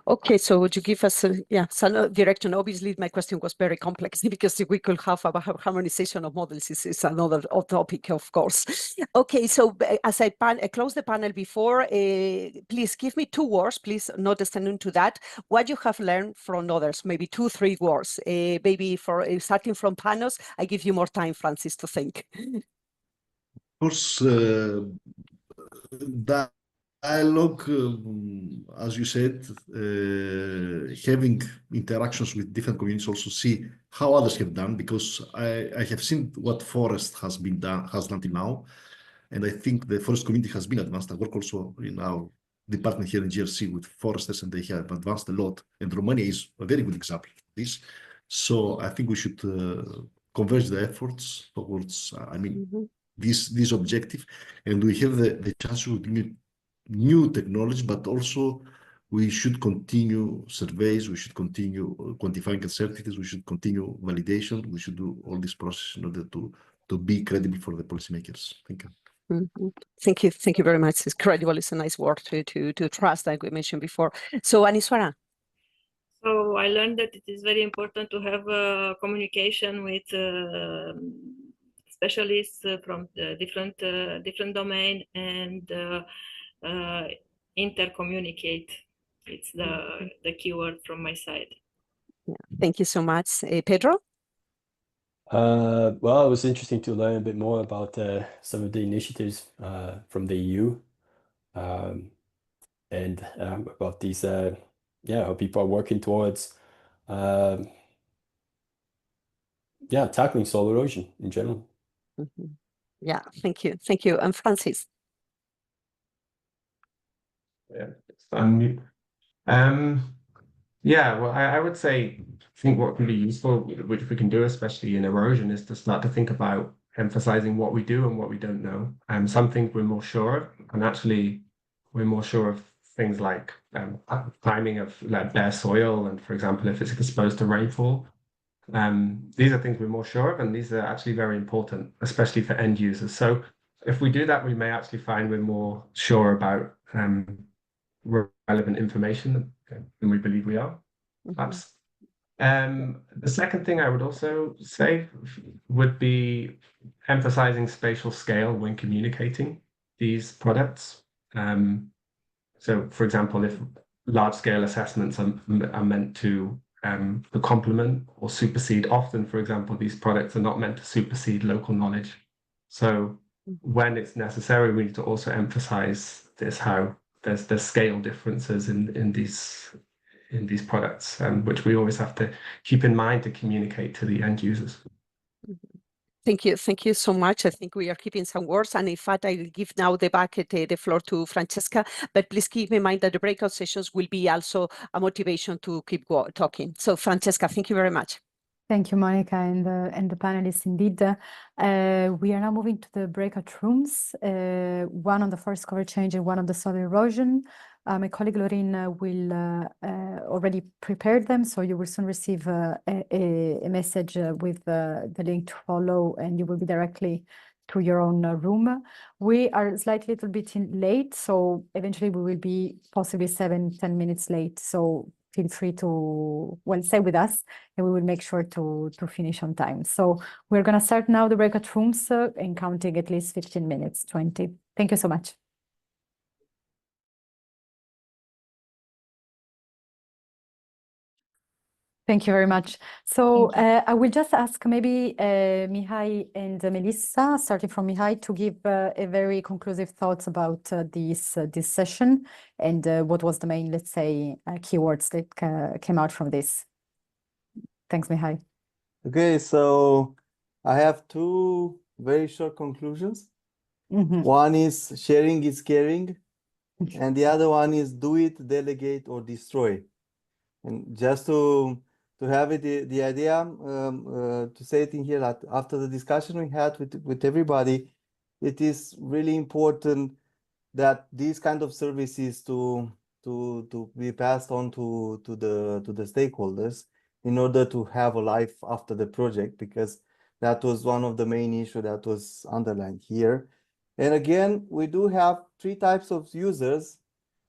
Okay, so would you give us some direction? Obviously, my question was very complex because we could have about harmonization of models is another topic, of course. Okay, so as I close the panel before, please give me 2 words, please, not extending to that, what you have learned from others, maybe 2, 3 words. Maybe for starting from Panos, I give you more time, Francis, to think.
Of course, dialogue, as you said, having interactions with different communities, also see how others have done, because I have seen what forest has done till now, and I think the forest community has been advanced. I work also in our department here in GRC with foresters, and they have advanced a lot. And Romania is a very good example of this. So I think we should converge the efforts towards, this objective, and we have the chance with new technology, but also we should continue surveys, we should continue quantifying uncertainties, we should continue validation, we should do all this process in order to be credible for the policymakers. Thank you.
Thank you very much. It's credible. It's a nice word to trust, like we mentioned before. So Aniswara.
So I learned that it is very important to have communication with specialists from the different domain and intercommunicate. It's the keyword from my side.
Yeah. Thank you so much, Pedro.
Well, it was interesting to learn a bit more about some of the initiatives from the EU and about these, how people are working towards, tackling soil erosion in general.
Yeah, thank you. And Francis.
Yeah, it's unmute. Yeah, well, I would say, I think what can be useful, which we can do, especially in erosion, is to start to think about emphasizing what we do and what we don't know. Some things we're more sure of, and actually we're more sure of things like timing of bare soil, and for example, if it's exposed to rainfall. These are things we're more sure of, and these are actually very important, especially for end users. So if we do that, we may actually find we're more sure about relevant information than we believe we are, perhaps. The second thing I would also say would be emphasizing spatial scale when communicating these products. So, for example, if large-scale assessments are meant to complement or supersede, often, for example, these products are not meant to supersede local knowledge. So when it's necessary, we need to also emphasize this, how there's scale differences in these products, which we always have to keep in mind to communicate to the end users.
Thank you so much. I think we are keeping some words, and in fact, I will give now the floor to Francesca. But please keep in mind that the breakout sessions will be also a motivation to keep talking. So, Francesca, thank you very much.
Thank you, Monica, and the panelists. Indeed, we are now moving to the breakout rooms. One on the forest cover change and one on the soil erosion. My colleague Lorraine will already prepare them, so you will soon receive a message with the link to follow, and you will be directly to your own room. We are slightly little bit late, so eventually we will be possibly 7-10 minutes late. So feel free to stay with us, and we will make sure to finish on time. So we're gonna start now the breakout rooms and counting at least 15 minutes, 20. Thank you so much. Thank you very much. So I will just ask maybe Mihai and Melissa, starting from Mihai, to give a very conclusive thoughts about this session and what was the main, let's say, keywords that came out from this. Thanks, Mihai.
Okay, so I have two very short conclusions. One is sharing is caring, and the other one is do it, delegate, or destroy. And just to have it, the idea to say it in here, that after the discussion we had with everybody, it is really important that these kind of services to be passed on to the stakeholders in order to have a life after the project, because that was one of the main issues that was underlined here. And again, we do have three types of users.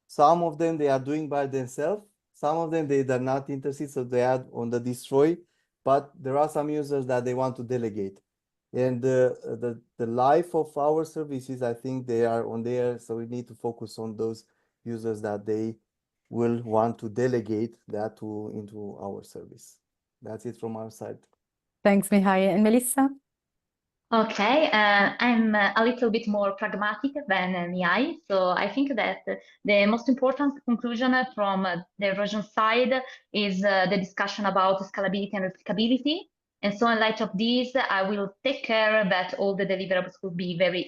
Some of them they are doing by themselves. Some of them they're not interested, so they add on the destroy, but there are some users that they want to delegate. And the life of our services, I think they are on there, so we need to focus on those users that they will want to delegate that into our service. That's it from our side.
Thanks, Mihai. And Melissa?
Okay, I'm a little bit more pragmatic than Mihai. So I think that the most important conclusion from the erosion side is the discussion about scalability and replicability. And so in light of this, I will take care that all the deliverables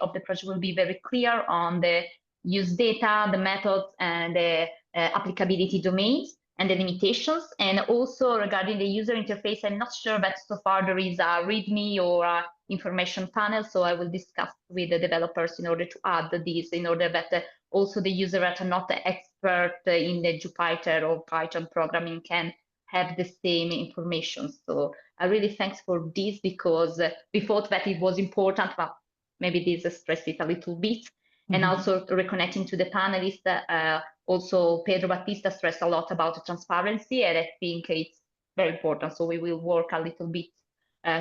of the project will be very clear on the use data, the methods, and the applicability domains. and the limitations. And also regarding the user interface, I'm not sure that so far there is a README or a information panel, so I will discuss with the developers in order to add this, in order that also the user that are not expert in the Jupyter or Python programming can have the same information. So I really thanks for this, because we thought that it was important, but maybe this stressed it a little bit. And also reconnecting to the panelists, also Pedro Batista stressed a lot about transparency, and I think it's very important. So we will work a little bit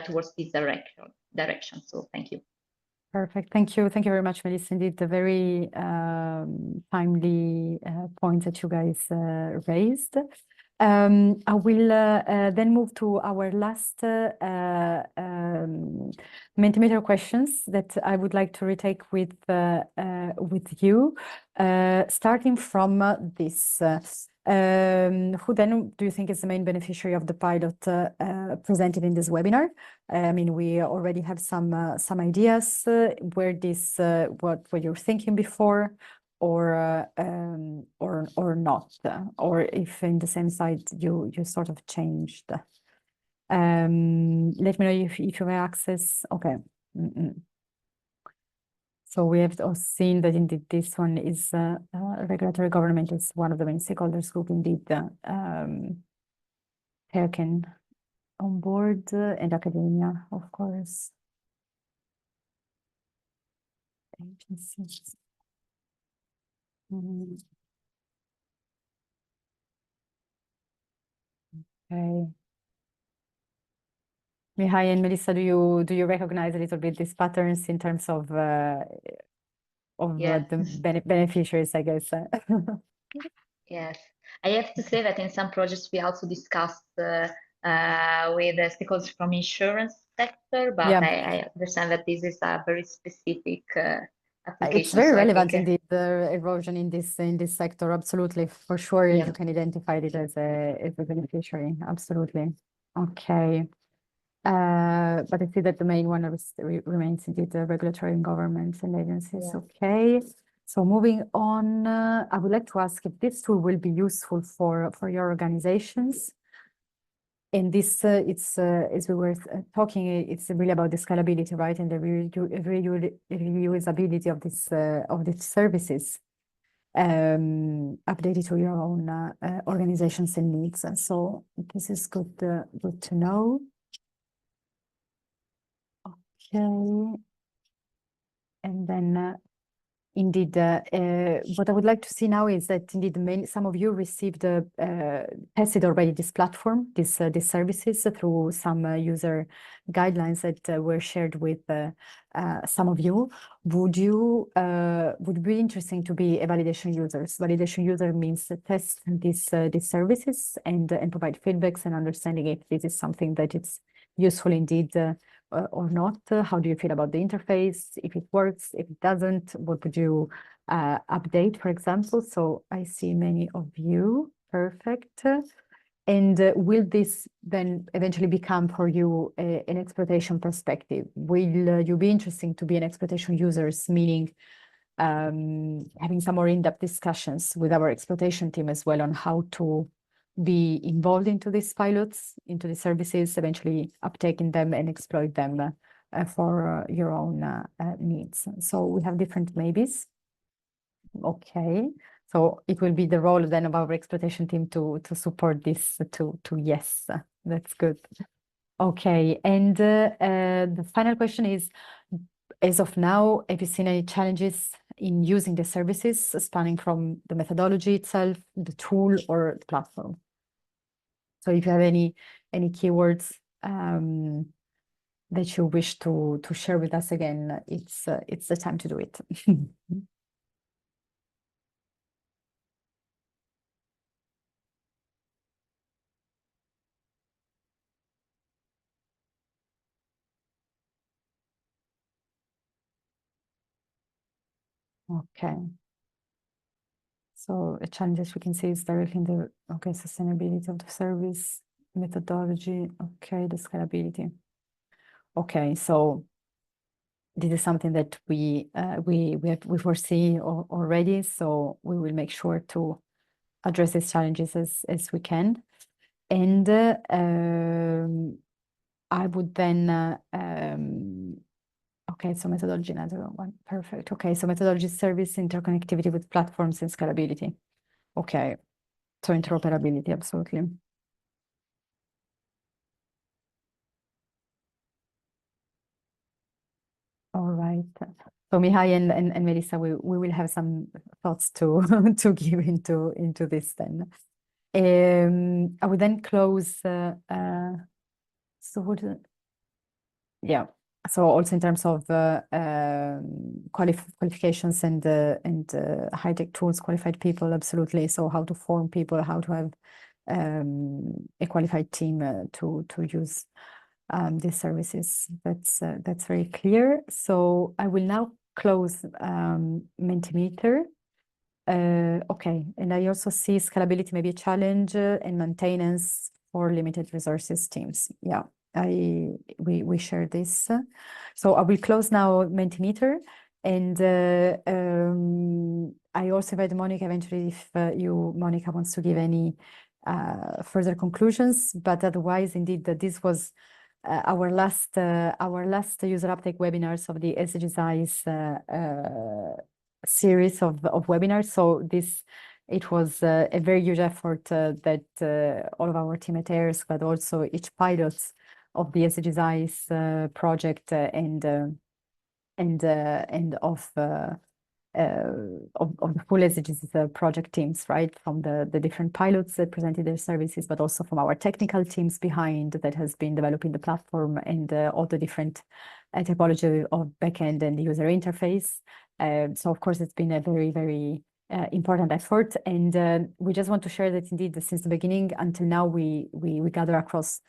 towards this direction. So thank you.
Perfect. Thank you. Thank you very much, Melissa. Indeed, the very timely points that you guys raised. I will then move to our last Mentimeter questions that I would like to retake with you, starting from this. Who then do you think is the main beneficiary of the pilot presented in this webinar? I mean, we already have some ideas where this what you're thinking before, or not, or if in the same site you sort of changed. Let me know if you have access. Okay. So we have also seen that indeed this one is regulatory government is one of the main stakeholders group, indeed taken on board, and academia, of course. Agencies. Okay. Mihai and Melissa, do you recognize a little bit these patterns in terms of
Yes.
the beneficiaries, I guess?
Yes, I have to say that in some projects we also discussed with the stakeholders from insurance sector, but
Yeah.
I understand that this is a very specific application.
It's very
so
relevant
I think,
indeed, the erosion in this sector. Absolutely, for sure,
Yeah.
you can identify it as a beneficiary. Absolutely. Okay. But I see that the main one remains indeed the regulatory and governments and agencies.
Yeah.
Okay. So moving on, I would like to ask if this tool will be useful for your organizations. And this, it's as we were talking, it's really about the scalability, right, and the reusability of these services, updated to your own organizations and needs. And so this is good to know. Okay, and then indeed, what I would like to see now is that indeed some of you received tested already this platform, these services through some user guidelines that were shared with some of you. Would be interesting to be a validation users. Validation user means to test these services and provide feedbacks and understanding if this is something that it's useful indeed. Or not? How do you feel about the interface? If it works, if it doesn't, what would you update, for example? So I see many of you. Perfect. And will this then eventually become for you an exploitation perspective? Will you be interesting to be an exploitation users, meaning having some more in-depth discussions with our exploitation team as well on how to be involved into these pilots, into the services, eventually uptaking them and exploit them for your own needs. So we have different maybes. Okay, so it will be the role then of our exploitation team to support this to yes, that's good. Okay, and the final question is, as of now, have you seen any challenges in using the services spanning from the methodology itself, the tool, or the platform? So if you have any keywords that you wish to share with us again, it's the time to do it. Okay. So the challenges we can see is directly in the sustainability of the service, methodology, okay, the scalability. Okay, so this is something that we foresee already, so we will make sure to address these challenges as we can. And I would then, okay, so methodology, another one, perfect. Okay, so methodology, service, interconnectivity with platforms and scalability. Okay, so interoperability, absolutely. All right. So Mihai and Melissa, we will have some thoughts to to give into this then. I would then close. So what? Yeah. So also in terms of qualifications and high-tech tools, qualified people, absolutely. So how to form people, how to have a qualified team to use these services. That's very clear. So I will now close Mentimeter. Okay, and I also see scalability may be a challenge and maintenance for limited resources teams. Yeah, we share this. So I will close now Mentimeter, and I also invite Monica eventually if Monica wants to give any further conclusions. But otherwise, indeed, this was our last user uptake webinars of the SDGs-EYES series of webinars. So it was a very huge effort that all of our team at AIRS, but also each pilot of the SDGs-EYES project and of the full SDGs project teams, right? From the different pilots that presented their services, but also from our technical teams behind that has been developing the platform and all the different typology of backend and user interface. So of course, it's been a very, very important effort. And we just want to share that indeed, since the beginning until now, we gather across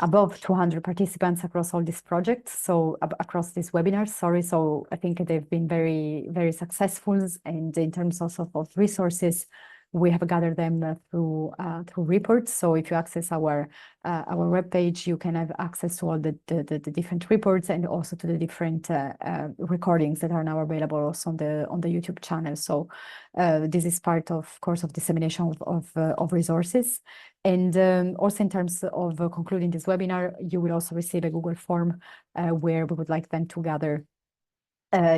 above 200 participants across all these projects. So across these webinars, sorry. So I think they've been very, very successful. And in terms also of resources, we have gathered them through reports. So if you access our webpage, you can have access to all the different reports and also to the different recordings that are now available also on the YouTube channel. So this is part of course of dissemination of resources. And also in terms of concluding this webinar, you will also receive a Google form where we would like them to gather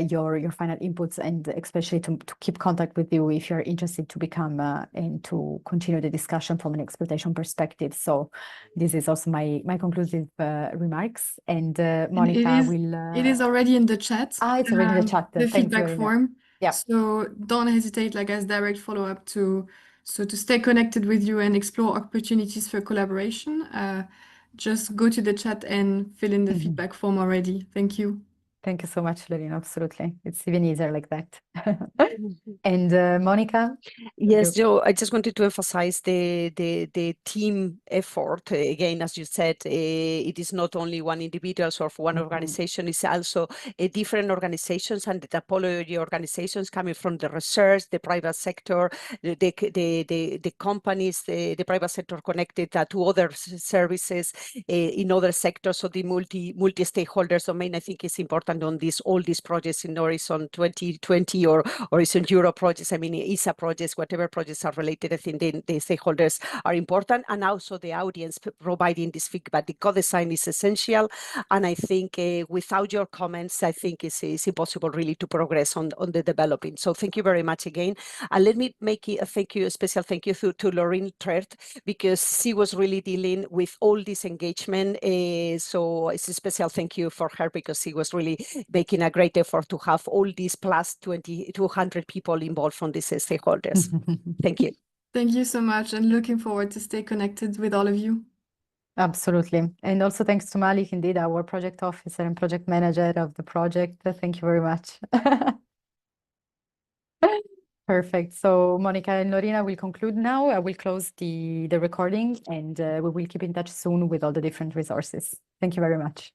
your final inputs and especially to keep contact with you if you're interested to become and to continue the discussion from an exploitation perspective. So this is also my conclusive remarks. And Monica will...
It is already in the chat.
It's already in the chat.
The feedback form.
Yeah.
So don't hesitate, like as direct follow-up to stay connected with you and explore opportunities for collaboration. Just go to the chat and fill in the feedback form already. Thank you.
Thank you so much, Lorena. Absolutely. It's even easier like that. And Monica?
Yes, Joe, I just wanted to emphasize the team effort. Again, as you said, it is not only one individual or one organization, it's also different organizations and the typology organizations coming from the research, the private sector, the companies, the private sector connected to other services in other sectors. So the multi-stakeholders domain, I think, is important on all these projects in Horizon 2020 or Horizon Europe projects. I mean, ESA projects, whatever projects are related, I think the stakeholders are important, and also the audience providing this feedback. The co-design is essential, and I think without your comments, I think it's impossible really to progress on the developing. So thank you very much again, and let me make a special thank you to Lauren Trert, because she was really dealing with all this engagement. So it's a special thank you for her, because she was really making a great effort to have all these plus 200 people involved from these stakeholders. Thank you.
Thank you so much, and looking forward to stay connected with all of you.
Absolutely. And also thanks to Malik, indeed, our project officer and project manager of the project. Thank you very much. Perfect. So Monica and Lorena will conclude now. I will close the recording, and we will keep in touch soon with all the different resources. Thank you very much.